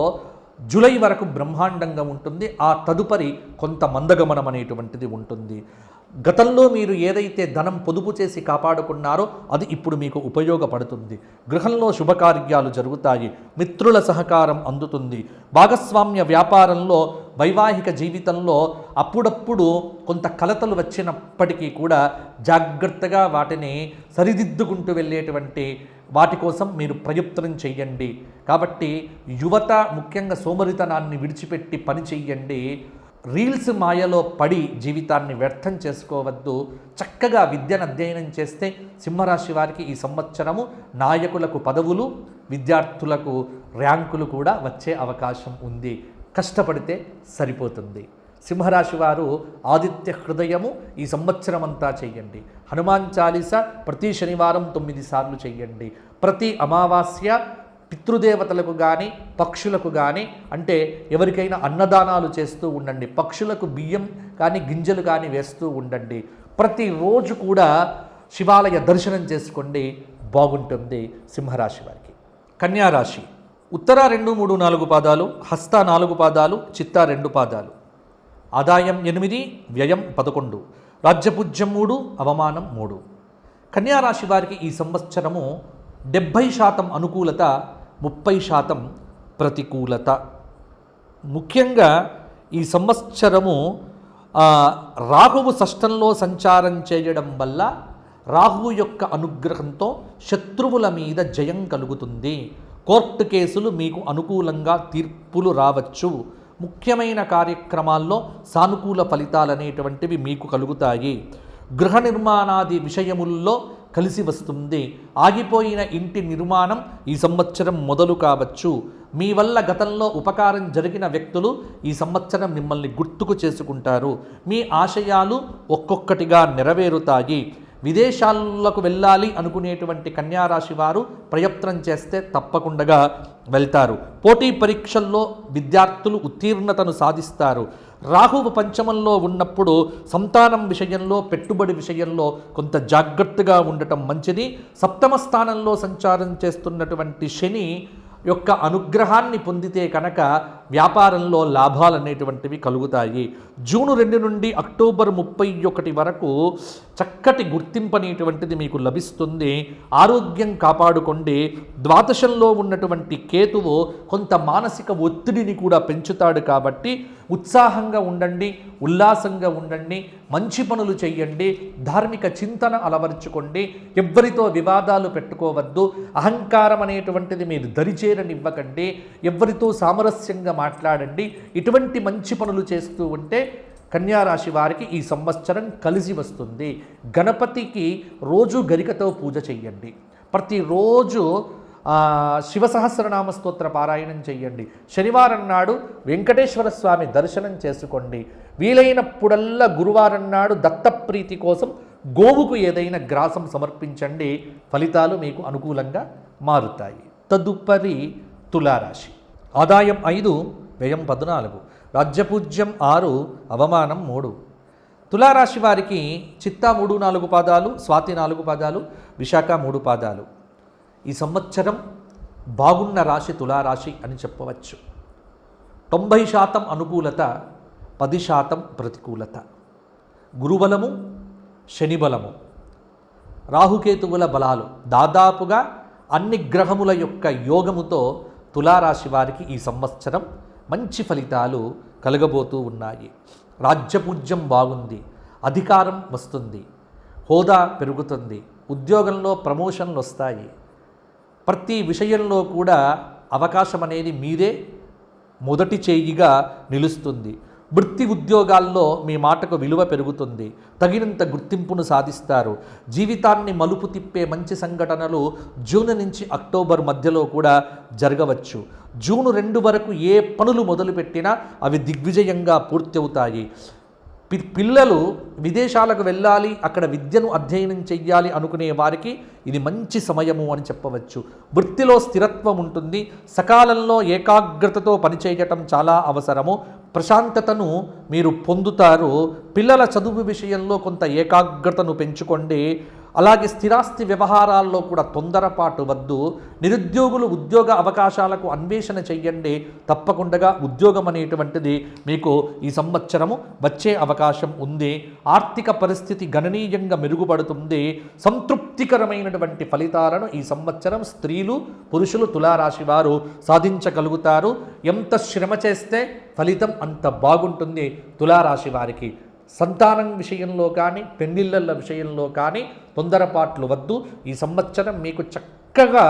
జూలై వరకు బ్రహ్మాండంగా ఉంటుంది. ఆ తదుపరి కొంత మందగమనం అనేటువంటిది ఉంటుంది. గతంలో మీరు ఏదైతే ధనం పొదుపు చేసి కాపాడుకున్నారో అది ఇప్పుడు మీకు ఉపయోగపడుతుంది. గృహంలో శుభకార్యాలు జరుగుతాయి. మిత్రుల సహకారం అందుతుంది. భాగస్వామ్య వ్యాపారంలో, వైవాహిక జీవితంలో అప్పుడప్పుడు కొంత కలతలు వచ్చినప్పటికీ కూడా జాగ్రత్తగా వాటిని సరిదిద్దుకుంటూ వెళ్ళేటువంటి వాటి కోసం మీరు ప్రయత్నం చెయ్యండి. కాబట్టి యువత ముఖ్యంగా సోమరితనాన్ని విడిచిపెట్టి పని చెయ్యండి. రీల్స్ మాయలో పడి జీవితాన్ని వ్యర్థం చేసుకోవద్దు. చక్కగా విద్యను అధ్యయనం చేస్తే సింహరాశి వారికి ఈ సంవత్సరము నాయకులకు పదవులు, విద్యార్థులకు ర్యాంకులు కూడా వచ్చే అవకాశం ఉంది. కష్టపడితే సరిపోతుంది. సింహరాశి వారు ఆదిత్య హృదయము ఈ సంవత్సరం అంతా చెయ్యండి. హనుమాన్ చాలీసా ప్రతి శనివారం 9 సార్లు చెయ్యండి. ప్రతి అమావాస్య పితృదేవతలకు కానీ పక్షులకు కానీ, అంటే ఎవరికైనా అన్నదానాలు చేస్తూ ఉండండి. పక్షులకు బియ్యం కానీ గింజలు కానీ వేస్తూ ఉండండి. ప్రతిరోజు కూడా శివాలయ దర్శనం చేసుకోండి, బాగుంటుంది సింహరాశి వారికి. కన్యారాశి ఉత్తర 2, 3, 4 పాదాలు, హస్త 4 పాదాలు, చిత్త 2 పాదాలు. ఆదాయం 8, వ్యయం 11, రాజ్యపూజ్యం 3, అవమానం 3. కన్యారాశి వారికి ఈ సంవత్సరము 70% అనుకూలత, 30% ప్రతికూలత. ముఖ్యంగా ఈ సంవత్సరము రాహువు షష్టంలో సంచారం చేయడం వల్ల రాహువు యొక్క అనుగ్రహంతో శత్రువుల మీద జయం కలుగుతుంది. కోర్టు కేసులు మీకు అనుకూలంగా తీర్పులు రావచ్చు. ముఖ్యమైన కార్యక్రమాల్లో సానుకూల ఫలితాలు అనేటువంటివి మీకు కలుగుతాయి. గృహ నిర్మాణాది విషయముల్లో కలిసి వస్తుంది. ఆగిపోయిన ఇంటి నిర్మాణం ఈ సంవత్సరం మొదలు కావచ్చు. మీ వల్ల గతంలో ఉపకారం జరిగిన వ్యక్తులు ఈ సంవత్సరం మిమ్మల్ని గుర్తుకు చేసుకుంటారు. మీ ఆశయాలు ఒక్కొక్కటిగా నెరవేరుతాయి. విదేశాలకు వెళ్ళాలి అనుకునేటువంటి కన్యారాశి వారు ప్రయత్నం చేస్తే తప్పకుండా వెళ్తారు. పోటీ పరీక్షల్లో విద్యార్థులు ఉత్తీర్ణతను సాధిస్తారు. రాహువు పంచమంలో ఉన్నప్పుడు సంతానం విషయంలో, పెట్టుబడి విషయంలో కొంత జాగ్రత్తగా ఉండటం మంచిది. సప్తమ స్థానంలో సంచారం చేస్తున్నటువంటి శని యొక్క అనుగ్రహాన్ని పొందితే కనుక వ్యాపారంలో లాభాలు అనేటువంటివి కలుగుతాయి. జూన్ 2 నుండి అక్టోబర్ 31 వరకు చక్కటి గుర్తింపు అనేటువంటిది మీకు లభిస్తుంది. ఆరోగ్యం కాపాడుకోండి. ద్వాదశంలో ఉన్నటువంటి కేతువు కొంత మానసిక ఒత్తిడిని కూడా పెంచుతాడు కాబట్టి ఉత్సాహంగా ఉండండి, ఉల్లాసంగా ఉండండి, మంచి పనులు చెయ్యండి, ధార్మిక చింతన అలవరుచుకోండి. ఎవ్వరితో వివాదాలు పెట్టుకోవద్దు. అహంకారం అనేటువంటిది మీరు దరిచేరనివ్వకండి. ఎవ్వరితో సామరస్యంగా మాట్లాడండి. ఇటువంటి మంచి పనులు చేస్తూ ఉంటే కన్యారాశి వారికి ఈ సంవత్సరం కలిసి వస్తుంది. గణపతికి రోజు గరికతో పూజ చెయ్యండి. ప్రతిరోజు శివ సహస్రనామ స్తోత్ర పారాయణం చెయ్యండి. శనివారం నాడు వెంకటేశ్వర స్వామి దర్శనం చేసుకోండి. వీలైనప్పుడల్లా గురువారం నాడు దత్తప్రీతి కోసం గోవుకు ఏదైనా గ్రాసం సమర్పించండి. ఫలితాలు మీకు అనుకూలంగా మారుతాయి. తదుపరి తులారాశి. ఆదాయం 5, వ్యయం 14, రాజ్యపూజ్యం 6, అవమానం 3. తులారాశి వారికి చిత్తా 3, 4 పాదాలు, స్వాతి 4 పాదాలు, విశాఖ 3 పాదాలు. ఈ సంవత్సరం బాగున్న రాశి తులారాశి అని చెప్పవచ్చు. 90% అనుకూలత, 10% ప్రతికూలత. గురుబలము, శని బలము, రాహుకేతువుల బలాలు, దాదాపుగా అన్ని గ్రహముల యొక్క యోగముతో తులారాశి వారికి ఈ సంవత్సరం మంచి ఫలితాలు కలగబోతూ ఉన్నాయి. రాజ్యపూజ్యం బాగుంది. అధికారం వస్తుంది. హోదా పెరుగుతుంది. ఉద్యోగంలో ప్రమోషన్లు వస్తాయి. ప్రతి విషయంలో కూడా అవకాశం అనేది మీరే మొదటి చేయిగా నిలుస్తుంది. వృత్తి ఉద్యోగాల్లో మీ మాటకు విలువ పెరుగుతుంది. తగినంత గుర్తింపును సాధిస్తారు. జీవితాన్ని మలుపు తిప్పే మంచి సంఘటనలు జూన్ నుంచి అక్టోబర్ మధ్యలో కూడా జరగవచ్చు. జూన్ 2 వరకు ఏ పనులు మొదలుపెట్టినా అవి దిగ్విజయంగా పూర్తి అవుతాయి. పిల్లలు విదేశాలకు వెళ్ళాలి, అక్కడ విద్యను అధ్యయనం చెయ్యాలి అనుకునే వారికి ఇది మంచి సమయము అని చెప్పవచ్చు. వృత్తిలో స్థిరత్వం ఉంటుంది. సకాలంలో ఏకాగ్రతతో పనిచేయటం చాలా అవసరము. ప్రశాంతతను మీరు పొందుతారు. పిల్లల చదువు విషయంలో కొంత ఏకాగ్రతను పెంచుకోండి. అలాగే స్థిరాస్తి వ్యవహారాల్లో కూడా తొందరపాటు వద్దు. నిరుద్యోగులు ఉద్యోగ అవకాశాలకు అన్వేషణ చెయ్యండి. తప్పకుండా ఉద్యోగం అనేటువంటిది మీకు ఈ సంవత్సరము వచ్చే అవకాశం ఉంది. ఆర్థిక పరిస్థితి గణనీయంగా మెరుగుపడుతుంది. సంతృప్తికరమైనటువంటి ఫలితాలను ఈ సంవత్సరం స్త్రీలు పురుషులు తులారాశి వారు సాధించగలుగుతారు. ఎంత శ్రమ చేస్తే ఫలితం అంత బాగుంటుంది తులారాశి వారికి. సంతానం విషయంలో కానీ పెళ్లిళ్ళ విషయంలో కానీ తొందరపాట్లు వద్దు. ఈ సంవత్సరం మీకు చక్కగా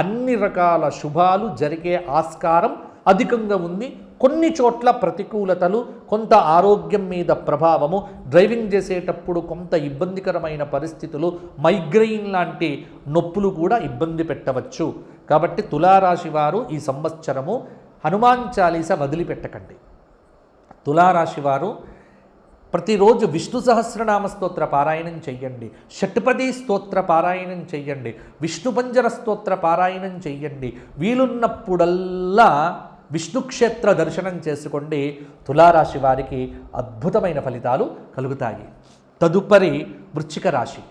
అన్ని రకాల శుభాలు జరిగే ఆస్కారం అధికంగా ఉంది. కొన్ని చోట్ల ప్రతికూలతలు, కొంత ఆరోగ్యం మీద ప్రభావము, డ్రైవింగ్ చేసేటప్పుడు కొంత ఇబ్బందికరమైన పరిస్థితులు, మైగ్రెయిన్ లాంటి నొప్పులు కూడా ఇబ్బంది పెట్టవచ్చు. కాబట్టి తులారాశి వారు ఈ సంవత్సరము హనుమాన్ చాలీస వదిలిపెట్టకండి. తులారాశి వారు ప్రతిరోజు విష్ణు సహస్రనామ స్తోత్ర పారాయణం చెయ్యండి, షట్పది స్తోత్ర పారాయణం చెయ్యండి, విష్ణు పంజర స్తోత్ర పారాయణం చెయ్యండి. వీలున్నప్పుడల్లా విష్ణు క్షేత్ర దర్శనం చేసుకోండి. తులారాశి వారికి అద్భుతమైన ఫలితాలు కలుగుతాయి. తదుపరి వృశ్చిక రాశి.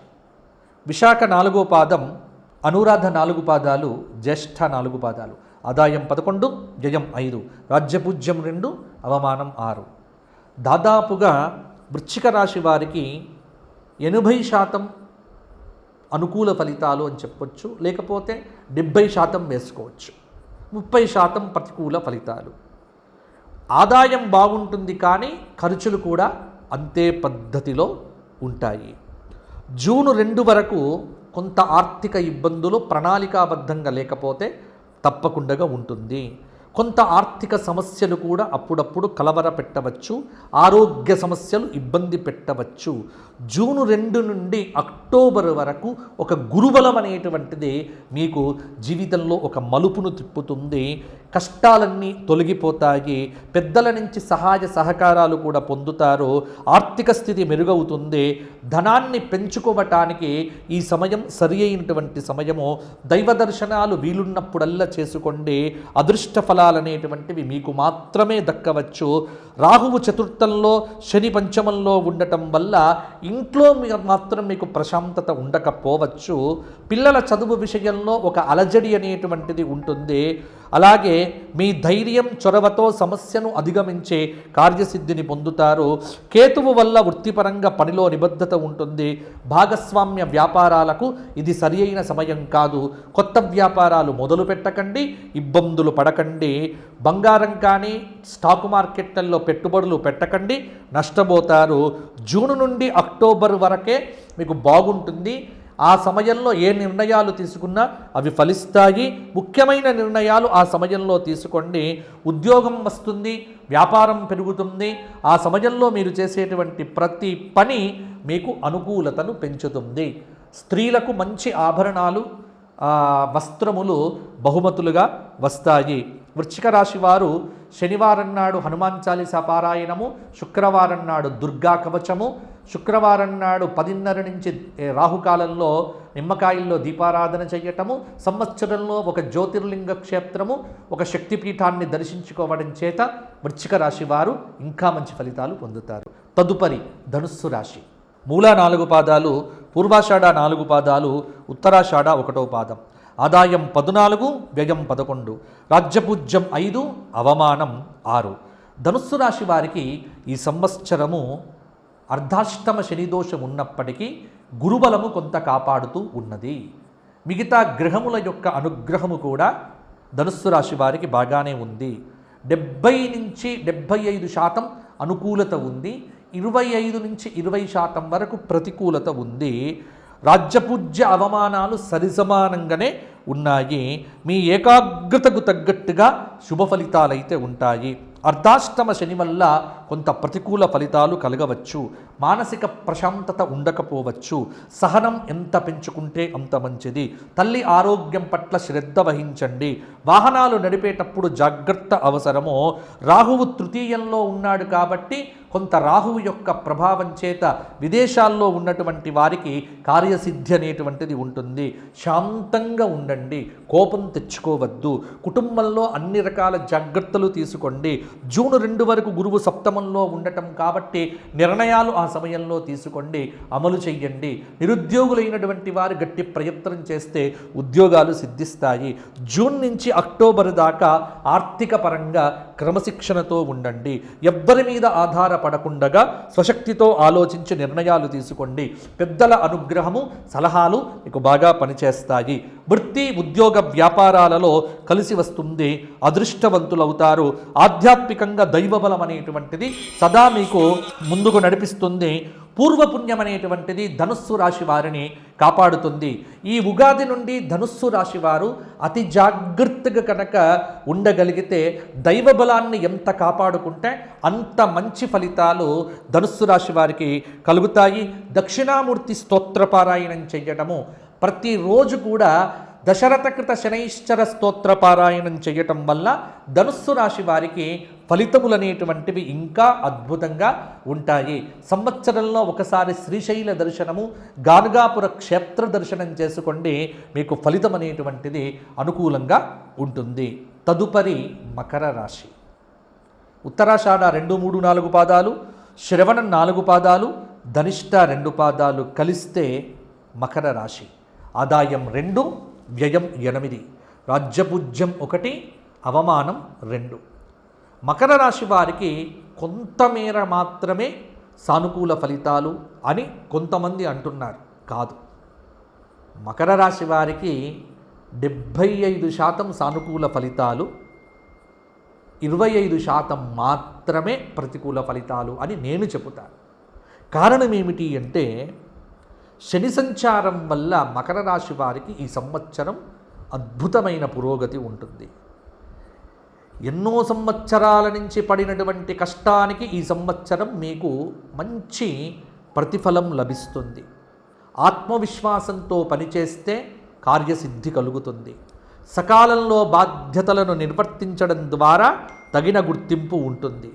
విశాఖ 4వ పాదం, అనురాధ 4 పాదాలు, జ్యేష్ఠ 4 పాదాలు. ఆదాయం 11, వ్యయం 5, రాజ్యపూజ్యం 2, అవమానం 6. దాదాపుగా వృశ్చిక రాశి వారికి 80% అనుకూల ఫలితాలు అని చెప్పొచ్చు, లేకపోతే 70% వేసుకోవచ్చు. 30% ప్రతికూల ఫలితాలు. ఆదాయం బాగుంటుంది కానీ ఖర్చులు కూడా అంతే పద్ధతిలో ఉంటాయి. జూన్ 2 వరకు కొంత ఆర్థిక ఇబ్బందులు ప్రణాళికాబద్ధంగా లేకపోతే తప్పకుండా ఉంటుంది. కొంత ఆర్థిక సమస్యలు కూడా అప్పుడప్పుడు కలవర పెట్టవచ్చు. ఆరోగ్య సమస్యలు ఇబ్బంది పెట్టవచ్చు. జూన్ 2 నుండి అక్టోబర్ వరకు ఒక గురుబలం అనేటువంటిది మీకు జీవితంలో ఒక మలుపును తిప్పుతుంది. కష్టాలన్నీ తొలగిపోతాయి. పెద్దల నుంచి సహాయ సహకారాలు కూడా పొందుతారు. ఆర్థిక స్థితి మెరుగవుతుంది. ధనాన్ని పెంచుకోవటానికి ఈ సమయం సరి అయినటువంటి సమయము. దైవ దర్శనాలు వీలున్నప్పుడల్లా చేసుకోండి. అదృష్ట ఫలాలనేటువంటివి మీకు మాత్రమే దక్కవచ్చు. రాహువు చతుర్థంలో, శని పంచమంలో ఉండటం వల్ల ఇంట్లో మాత్రం మీకు ప్రశాంతత ఉండకపోవచ్చు. పిల్లల చదువు విషయంలో ఒక అలజడి అనేటువంటిది ఉంటుంది. అలాగే మీ ధైర్యం, చొరవతో సమస్యను అధిగమించే కార్యసిద్ధిని పొందుతారు. కేతువు వల్ల వృత్తిపరంగా పనిలో నిబద్ధత ఉంటుంది. భాగస్వామ్య వ్యాపారాలకు ఇది సరి అయిన సమయం కాదు. కొత్త వ్యాపారాలు మొదలు పెట్టకండి, ఇబ్బందులు పడకండి. బంగారం కానీ స్టాక్ మార్కెట్లలో పెట్టుబడులు పెట్టకండి, నష్టపోతారు. జూన్ నుండి అక్టోబర్ వరకే మీకు బాగుంటుంది. ఆ సమయంలో ఏ నిర్ణయాలు తీసుకున్నా అవి ఫలిస్తాయి. ముఖ్యమైన నిర్ణయాలు ఆ సమయంలో తీసుకోండి. ఉద్యోగం వస్తుంది, వ్యాపారం పెరుగుతుంది. ఆ సమయంలో మీరు చేసేటువంటి ప్రతి పని మీకు అనుకూలతను పెంచుతుంది. స్త్రీలకు మంచి ఆభరణాలు, వస్త్రములు బహుమతులుగా వస్తాయి. వృశ్చిక రాశి వారు శనివారం నాడు హనుమాన్ చాలీసా పారాయణము, శుక్రవారం నాడు దుర్గా కవచము, శుక్రవారం నాడు 10:30 నుంచి రాహుకాలంలో నిమ్మకాయల్లో దీపారాధన చేయటము, సంవత్సరంలో ఒక జ్యోతిర్లింగ క్షేత్రము, ఒక శక్తిపీఠాన్ని దర్శించుకోవడం చేత వృశ్చిక రాశి వారు ఇంకా మంచి ఫలితాలు పొందుతారు. తదుపరి ధనుస్సు రాశి. మూల 4 పాదాలు, పూర్వాషాఢ 4 పాదాలు, ఉత్తరాషాఢ 1వ పాదం. ఆదాయం 14, వ్యయం 11, రాజ్యపూజ్యం 5, అవమానం 6. ధనుస్సు రాశి వారికి ఈ సంవత్సరము అర్ధాష్టమ శనిదోషం ఉన్నప్పటికీ గురుబలము కొంత కాపాడుతూ ఉన్నది. మిగతా గ్రహముల యొక్క అనుగ్రహము కూడా ధనుస్సు రాశి వారికి బాగానే ఉంది. 70 నుంచి 75% అనుకూలత ఉంది. 25 నుంచి 20% వరకు ప్రతికూలత ఉంది. రాజ్యపూజ్య అవమానాలు సరిసమానంగానే ఉన్నాయి. మీ ఏకాగ్రతకు తగ్గట్టుగా శుభ ఫలితాలైతే ఉంటాయి. అర్ధాష్టమ శని వల్ల కొంత ప్రతికూల ఫలితాలు కలగవచ్చు. మానసిక ప్రశాంతత ఉండకపోవచ్చు. సహనం ఎంత పెంచుకుంటే అంత మంచిది. తల్లి ఆరోగ్యం పట్ల శ్రద్ధ వహించండి. వాహనాలు నడిపేటప్పుడు జాగ్రత్త అవసరము. రాహువు తృతీయంలో ఉన్నాడు కాబట్టి కొంత రాహువు యొక్క ప్రభావం చేత విదేశాల్లో ఉన్నటువంటి వారికి కార్యసిద్ధి అనేటువంటిది ఉంటుంది. శాంతంగా ఉండండి, కోపం తెచ్చుకోవద్దు, కుటుంబంలో అన్ని రకాల జాగ్రత్తలు తీసుకోండి. జూన్ 2 వరకు గురువు సప్తమంలో ఉండటం కాబట్టి నిర్ణయాలు ఆ సమయంలో తీసుకోండి, అమలు చెయ్యండి. నిరుద్యోగులైనటువంటి వారు గట్టి ప్రయత్నం చేస్తే ఉద్యోగాలు సిద్ధిస్తాయి. జూన్ నుంచి అక్టోబర్ దాకా ఆర్థిక పరంగా క్రమశిక్షణతో ఉండండి. ఎవ్వరి మీద ఆధారపడకుండా స్వశక్తితో ఆలోచించి నిర్ణయాలు తీసుకోండి. పెద్దల అనుగ్రహము, సలహాలు మీకు బాగా పనిచేస్తాయి. వృత్తి, ఉద్యోగ, వ్యాపారాలలో కలిసి వస్తుంది, అదృష్టవంతులవుతారు. ఆధ్యాత్మికంగా దైవబలం అనేటువంటిది సదా మీకు ముందుకు నడిపిస్తుంది. పూర్వపుణ్యం అనేటువంటిది ధనుస్సు రాశి వారిని కాపాడుతుంది. ఈ ఉగాది నుండి ధనుస్సు రాశి వారు అతి జాగ్రత్తగా కనుక ఉండగలిగితే, దైవబలాన్ని ఎంత కాపాడుకుంటే అంత మంచి ఫలితాలు ధనుస్సు రాశి వారికి కలుగుతాయి. దక్షిణామూర్తి స్తోత్రపారాయణం చెయ్యడము, ప్రతిరోజు కూడా దశరథకృత శనైశ్చర స్తోత్ర పారాయణం చేయటం వల్ల ధనుస్సు రాశి వారికి ఫలితములు అనేటువంటివి ఇంకా అద్భుతంగా ఉంటాయి. సంవత్సరంలో ఒకసారి శ్రీశైల దర్శనము, గానుగాపుర క్షేత్ర దర్శనం చేసుకోండి, మీకు ఫలితం అనేటువంటిది అనుకూలంగా ఉంటుంది. తదుపరి మకర రాశి. ఉత్తరాషాఢ 2, 3, 4 పాదాలు, శ్రవణం 4 పాదాలు, ధనిష్ట 2 పాదాలు కలిస్తే మకర రాశి. ఆదాయం 2, వ్యయం 8, రాజ్యపూజ్యం 1, అవమానం 2. మకర రాశి వారికి కొంతమేర మాత్రమే సానుకూల ఫలితాలు అని కొంతమంది అంటున్నారు. కాదు, మకర రాశి వారికి 75% సానుకూల ఫలితాలు, 25% మాత్రమే ప్రతికూల ఫలితాలు అని నేను చెబుతాను. కారణం ఏమిటి అంటే, శని సంచారం వల్ల మకర రాశి వారికి ఈ సంవత్సరం అద్భుతమైన పురోగతి ఉంటుంది. ఎన్నో సంవత్సరాల నుంచి పడినటువంటి కష్టానికి ఈ సంవత్సరం మీకు మంచి ప్రతిఫలం లభిస్తుంది. ఆత్మవిశ్వాసంతో పనిచేస్తే కార్యసిద్ధి కలుగుతుంది. సకాలంలో బాధ్యతలను నిర్వర్తించడం ద్వారా తగిన గుర్తింపు ఉంటుంది.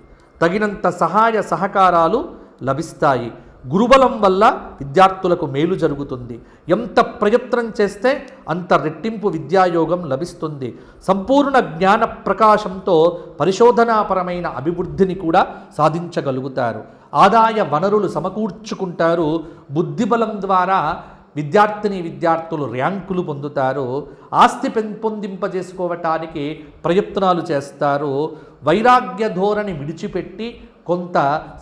తగినంత సహాయ సహకారాలు లభిస్తాయి. గురుబలం వల్ల విద్యార్థులకు మేలు జరుగుతుంది. ఎంత ప్రయత్నం చేస్తే అంత రెట్టింపు విద్యాయోగం లభిస్తుంది. సంపూర్ణ జ్ఞాన ప్రకాశంతో పరిశోధనాపరమైన అభివృద్ధిని కూడా సాధించగలుగుతారు. ఆదాయ వనరులు సమకూర్చుకుంటారు. బుద్ధిబలం ద్వారా విద్యార్థులు ర్యాంకులు పొందుతారు. ఆస్తి పెంపొందింపజేసుకోవటానికి ప్రయత్నాలు చేస్తారు. వైరాగ్య ధోరణి విడిచిపెట్టి కొంత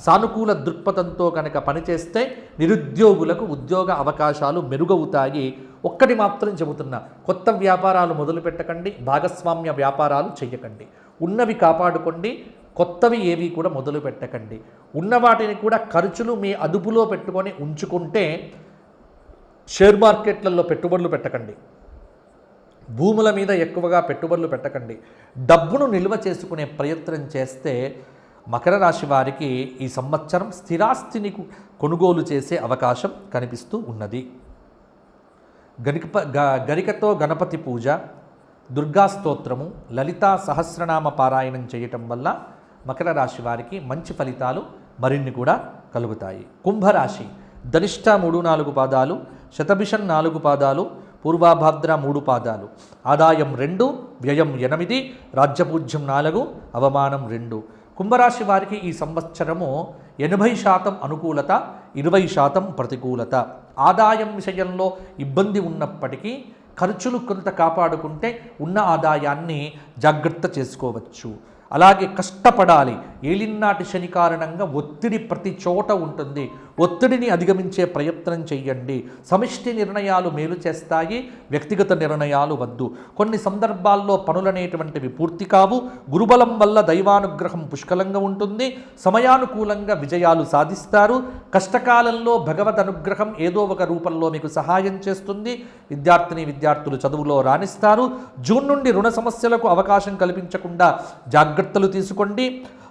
సానుకూల దృక్పథంతో కనుక పనిచేస్తే నిరుద్యోగులకు ఉద్యోగ అవకాశాలు మెరుగవుతాయి. ఒక్కటి మాత్రం చెబుతున్నా, కొత్త వ్యాపారాలు మొదలు పెట్టకండి, భాగస్వామ్య వ్యాపారాలు చేయకండి. ఉన్నవి కాపాడుకోండి, కొత్తవి ఏవి కూడా మొదలు పెట్టకండి. ఉన్న వాటిని కూడా ఖర్చులు మీ అదుపులో పెట్టుకొని ఉంచుకుంటే, షేర్ మార్కెట్లలో పెట్టుబడులు పెట్టకండి, భూముల మీద ఎక్కువగా పెట్టుబడులు పెట్టకండి. డబ్బును నిల్వ చేసుకునే ప్రయత్నం చేస్తే మకర రాశి వారికి ఈ సంవత్సరం స్థిరాస్తిని కొనుగోలు చేసే అవకాశం కనిపిస్తూ ఉన్నది. గరికతో గణపతి పూజ, దుర్గా స్తోత్రము, లలితా సహస్రనామ పారాయణం చేయటం వల్ల మకర రాశి వారికి మంచి ఫలితాలు మరిన్ని కూడా కలుగుతాయి. కుంభరాశి. ధనిష్ట 3, 4 పాదాలు, శతభిషం 4 పాదాలు, పూర్వాభాద్ర 3 పాదాలు. ఆదాయం 2, వ్యయం 8, రాజ్యపూజ్యం 4, అవమానం 2. కుంభరాశి వారికి ఈ సంవత్సరము 80% అనుకూలత, 20% ప్రతికూలత. ఆదాయం విషయంలో ఇబ్బంది ఉన్నప్పటికీ ఖర్చులు కొంత కాపాడుకుంటే ఉన్న ఆదాయాన్ని జాగ్రత్త చేసుకోవచ్చు. అలాగే కష్టపడాలి. ఏలినాటి శని కారణంగా ఒత్తిడి ప్రతి చోట ఉంటుంది. ఒత్తిడిని అధిగమించే ప్రయత్నం చెయ్యండి. సమిష్టి నిర్ణయాలు మేలు చేస్తాయి, వ్యక్తిగత నిర్ణయాలు వద్దు. కొన్ని సందర్భాల్లో పనులనేటువంటివి పూర్తి కావు. గురుబలం వల్ల దైవానుగ్రహం పుష్కలంగా ఉంటుంది. సమయానుకూలంగా విజయాలు సాధిస్తారు. కష్టకాలంలో భగవద్ అనుగ్రహం ఏదో ఒక రూపంలో మీకు సహాయం చేస్తుంది. విద్యార్థులు చదువులో రాణిస్తారు. జూన్ నుండి రుణ సమస్యలకు అవకాశం కల్పించకుండా జాగ్రత్తలు తీసుకోండి.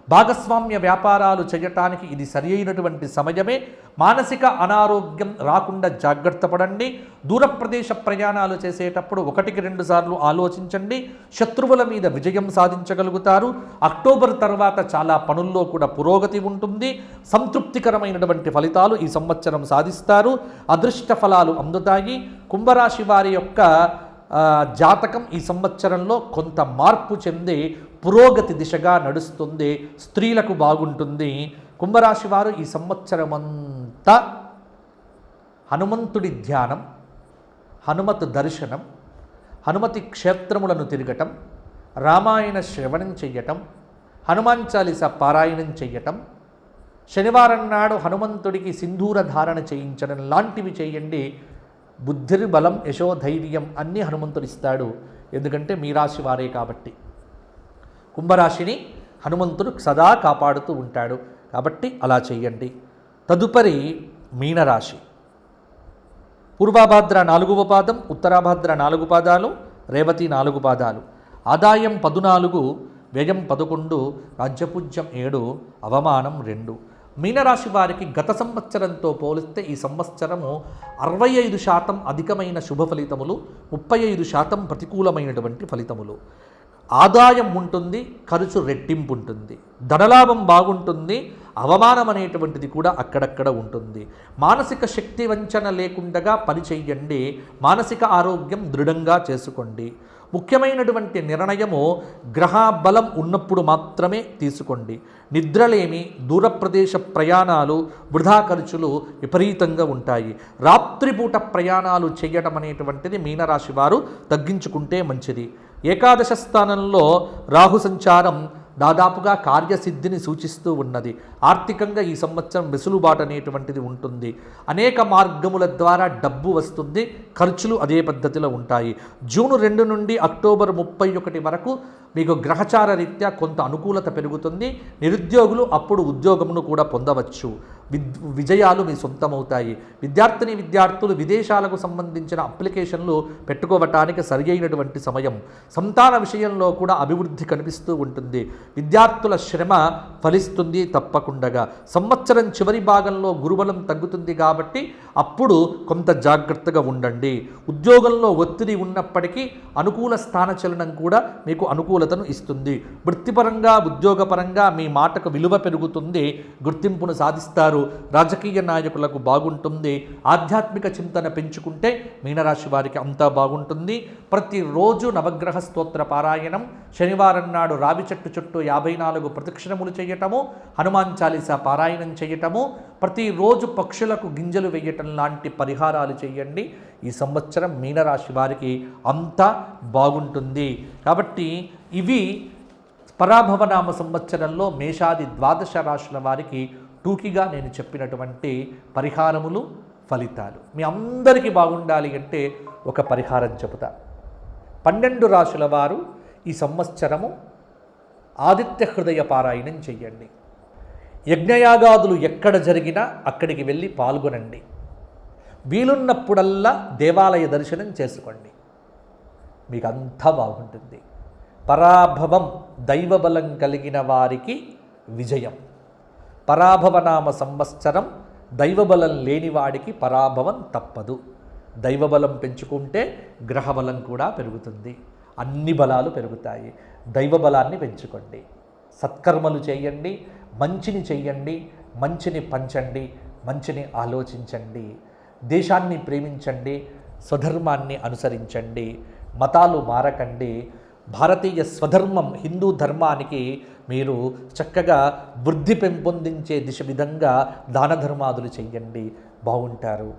భాగస్వామ్య వ్యాపారాలు చేయటానికి ఇది సరి అయినటువంటి సమయమే. మానసిక అనారోగ్యం రాకుండా జాగ్రత్త పడండి. దూర ప్రదేశ ప్రయాణాలు చేసేటప్పుడు 1-2 సార్లు ఆలోచించండి. శత్రువుల మీద విజయం సాధించగలుగుతారు. అక్టోబర్ తర్వాత చాలా పనుల్లో కూడా పురోగతి ఉంటుంది. సంతృప్తికరమైనటువంటి ఫలితాలు ఈ సంవత్సరం సాధిస్తారు. అదృష్ట ఫలాలు అందుతాయి. కుంభరాశి వారి యొక్క జాతకం ఈ సంవత్సరంలో కొంత మార్పు చెంది పురోగతి దిశగా నడుస్తుంది. స్త్రీలకు బాగుంటుంది. కుంభరాశి వారు ఈ సంవత్సరం అంతా హనుమంతుడి ధ్యానం, హనుమత్ దర్శనం, హనుమతి క్షేత్రములను తిరగటం, రామాయణ శ్రవణం చెయ్యటం, హనుమాన్ చాలీస పారాయణం చెయ్యటం, శనివారం నాడు హనుమంతుడికి సింధూర ధారణ చేయించడం లాంటివి చేయండి. బుద్ధిర్బలం యశోధైర్యం అన్నీ హనుమంతుడు ఇస్తాడు. ఎందుకంటే మీ రాశి వారే కాబట్టి. కుంభరాశిని హనుమంతుడు సదా కాపాడుతూ ఉంటాడు కాబట్టి అలా చేయండి. తదుపరి మీనరాశి. పూర్వాభాద్ర 4వ పాదం, ఉత్తరాభాద్ర 4 పాదాలు, రేవతి 4 పాదాలు. ఆదాయం 14, వ్యయం 11, రాజ్యపూజ్యం 7, అవమానం 2. మీనరాశి వారికి గత సంవత్సరంతో పోలిస్తే ఈ సంవత్సరము 65% అధికమైన శుభ ఫలితములు, 35% ప్రతికూలమైనటువంటి ఫలితములు. ఆదాయం ఉంటుంది, ఖర్చు రెట్టింపు ఉంటుంది. ధనలాభం బాగుంటుంది, అవమానం అనేటువంటిది కూడా అక్కడక్కడ ఉంటుంది. మానసిక శక్తి వంచన లేకుండా పని చెయ్యండి. మానసిక ఆరోగ్యం దృఢంగా చేసుకోండి. ముఖ్యమైనటువంటి నిర్ణయము గ్రహ బలం ఉన్నప్పుడు మాత్రమే తీసుకోండి. నిద్రలేమి, దూరప్రదేశ ప్రయాణాలు, వృధా ఖర్చులు విపరీతంగా ఉంటాయి. రాత్రిపూట ప్రయాణాలు చేయడం అనేటువంటిది మీనరాశి వారు తగ్గించుకుంటే మంచిది. ఏకాదశ స్థానంలో రాహు సంచారం దాదాపుగా కార్యసిద్ధిని సూచిస్తూ ఉన్నది. ఆర్థికంగా ఈ సంవత్సరం వెసులుబాటు అనేటువంటిది ఉంటుంది. అనేక మార్గముల ద్వారా డబ్బు వస్తుంది. ఖర్చులు అదే పద్ధతిలో ఉంటాయి. జూన్ 2 నుండి అక్టోబర్ 31 వరకు మీకు గ్రహచార రీత్యా కొంత అనుకూలత పెరుగుతుంది. నిరుద్యోగులు అప్పుడు ఉద్యోగమును కూడా పొందవచ్చు. విజయాలు మీ సొంతమవుతాయి. విద్యార్థులు విదేశాలకు సంబంధించిన అప్లికేషన్లు పెట్టుకోవటానికి సరి అయినటువంటి సమయం. సంతాన విషయంలో కూడా అభివృద్ధి కనిపిస్తూ ఉంటుంది. విద్యార్థుల శ్రమ ఫలిస్తుంది తప్పకుండా. సంవత్సరం చివరి భాగంలో గురుబలం తగ్గుతుంది కాబట్టి అప్పుడు కొంత జాగ్రత్తగా ఉండండి. ఉద్యోగంలో ఒత్తిడి ఉన్నప్పటికీ అనుకూల స్థానచలనం కూడా మీకు అనుకూలతను ఇస్తుంది. వృత్తిపరంగా, ఉద్యోగపరంగా మీ మాటకు విలువ పెరుగుతుంది. గుర్తింపును సాధిస్తారు. రాజకీయ నాయకులకు బాగుంటుంది. ఆధ్యాత్మిక చింతన పెంచుకుంటే మీనరాశి వారికి అంతా బాగుంటుంది. ప్రతిరోజు నవగ్రహ స్తోత్ర పారాయణం, శనివారం నాడు రావి చెట్టు చుట్టూ 54 ప్రదక్షిణములు చేయటము, హనుమాన్ చాలీసా పారాయణం చేయటము, ప్రతిరోజు పక్షులకు గింజలు వేయటం లాంటి పరిహారాలు చేయండి. ఈ సంవత్సరం మీనరాశి వారికి అంతా బాగుంటుంది. కాబట్టి ఇవి పరాభవనామ సంవత్సరంలో మేషాది 12 రాశుల వారికి టూకీగా నేను చెప్పినటువంటి పరిహారములు, ఫలితాలు. మీ అందరికీ బాగుండాలి అంటే ఒక పరిహారం చెబుతా. 12 రాశుల వారు ఈ సంవత్సరము ఆదిత్య హృదయ పారాయణం చెయ్యండి. యజ్ఞయాగాదులు ఎక్కడ జరిగినా అక్కడికి వెళ్ళి పాల్గొనండి. వీలున్నప్పుడల్లా దేవాలయ దర్శనం చేసుకోండి. మీకు అంతా బాగుంటుంది. పరాభవం దైవబలం కలిగిన వారికి విజయం. పరాభవనామ సంవత్సరం దైవబలం లేనివాడికి పరాభవం తప్పదు. దైవబలం పెంచుకుంటే గ్రహబలం కూడా పెరుగుతుంది. అన్ని బలాలు పెరుగుతాయి. దైవబలాన్ని పెంచుకోండి. సత్కర్మలు చేయండి, మంచిని చెయ్యండి, మంచిని పంచండి, మంచిని ఆలోచించండి. దేశాన్ని ప్రేమించండి, స్వధర్మాన్ని అనుసరించండి, మతాలు మారకండి. భారతీయ స్వధర్మం హిందూ ధర్మానికి మీరు చక్కగా వృద్ధి పెంపొందించే దిశ విధంగా దాన ధర్మాదులు చెయ్యండి, బాగుంటారు.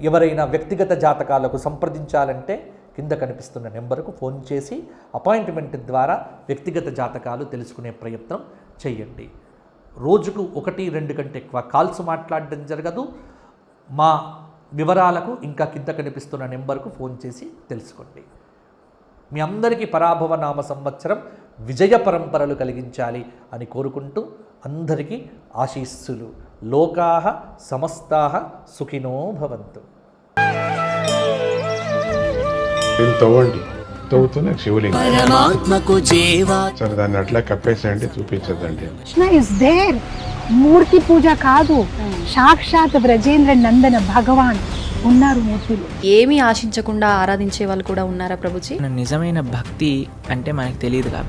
ఎవరైనా వ్యక్తిగత జాతకాలకు సంప్రదించాలంటే కింద కనిపిస్తున్న నెంబర్కు ఫోన్ చేసి అపాయింట్మెంట్ ద్వారా వ్యక్తిగత జాతకాలు తెలుసుకునే ప్రయత్నం చేయండి. రోజుకు 1-2 కంటే ఎక్కువ కాల్స్ మాట్లాడడం జరగదు. మా వివరాలకు ఇంకా కింద కనిపిస్తున్న నెంబర్కు ఫోన్ చేసి తెలుసుకోండి. మీ అందరికీ పరాభవ నామ సంవత్సరం విజయ పరంపరలు కలిగించాలి అని కోరుకుంటూ అందరికీ ఆశీస్సులు. లోకాః సమస్తాః సుఖినో భవంతు. తవ్వండి, అవుతున్న శివలింగం. పరమాత్మకు జీవా సరే దాన్ని అట్లా కప్పేసేయండి, చూపించదండి. Krishna is there. మూర్తి పూజ కాదు, సాక్షాత్ బ్రజేంద్ర నందన భగవాన్ ఉన్నారు మూర్తిలో. ఏమీ ఆశించకుండా ఆరాధించే వాళ్ళు కూడా ఉన్నారా ప్రభుజీ? నిజమైన భక్తి అంటే మనకు తెలియదు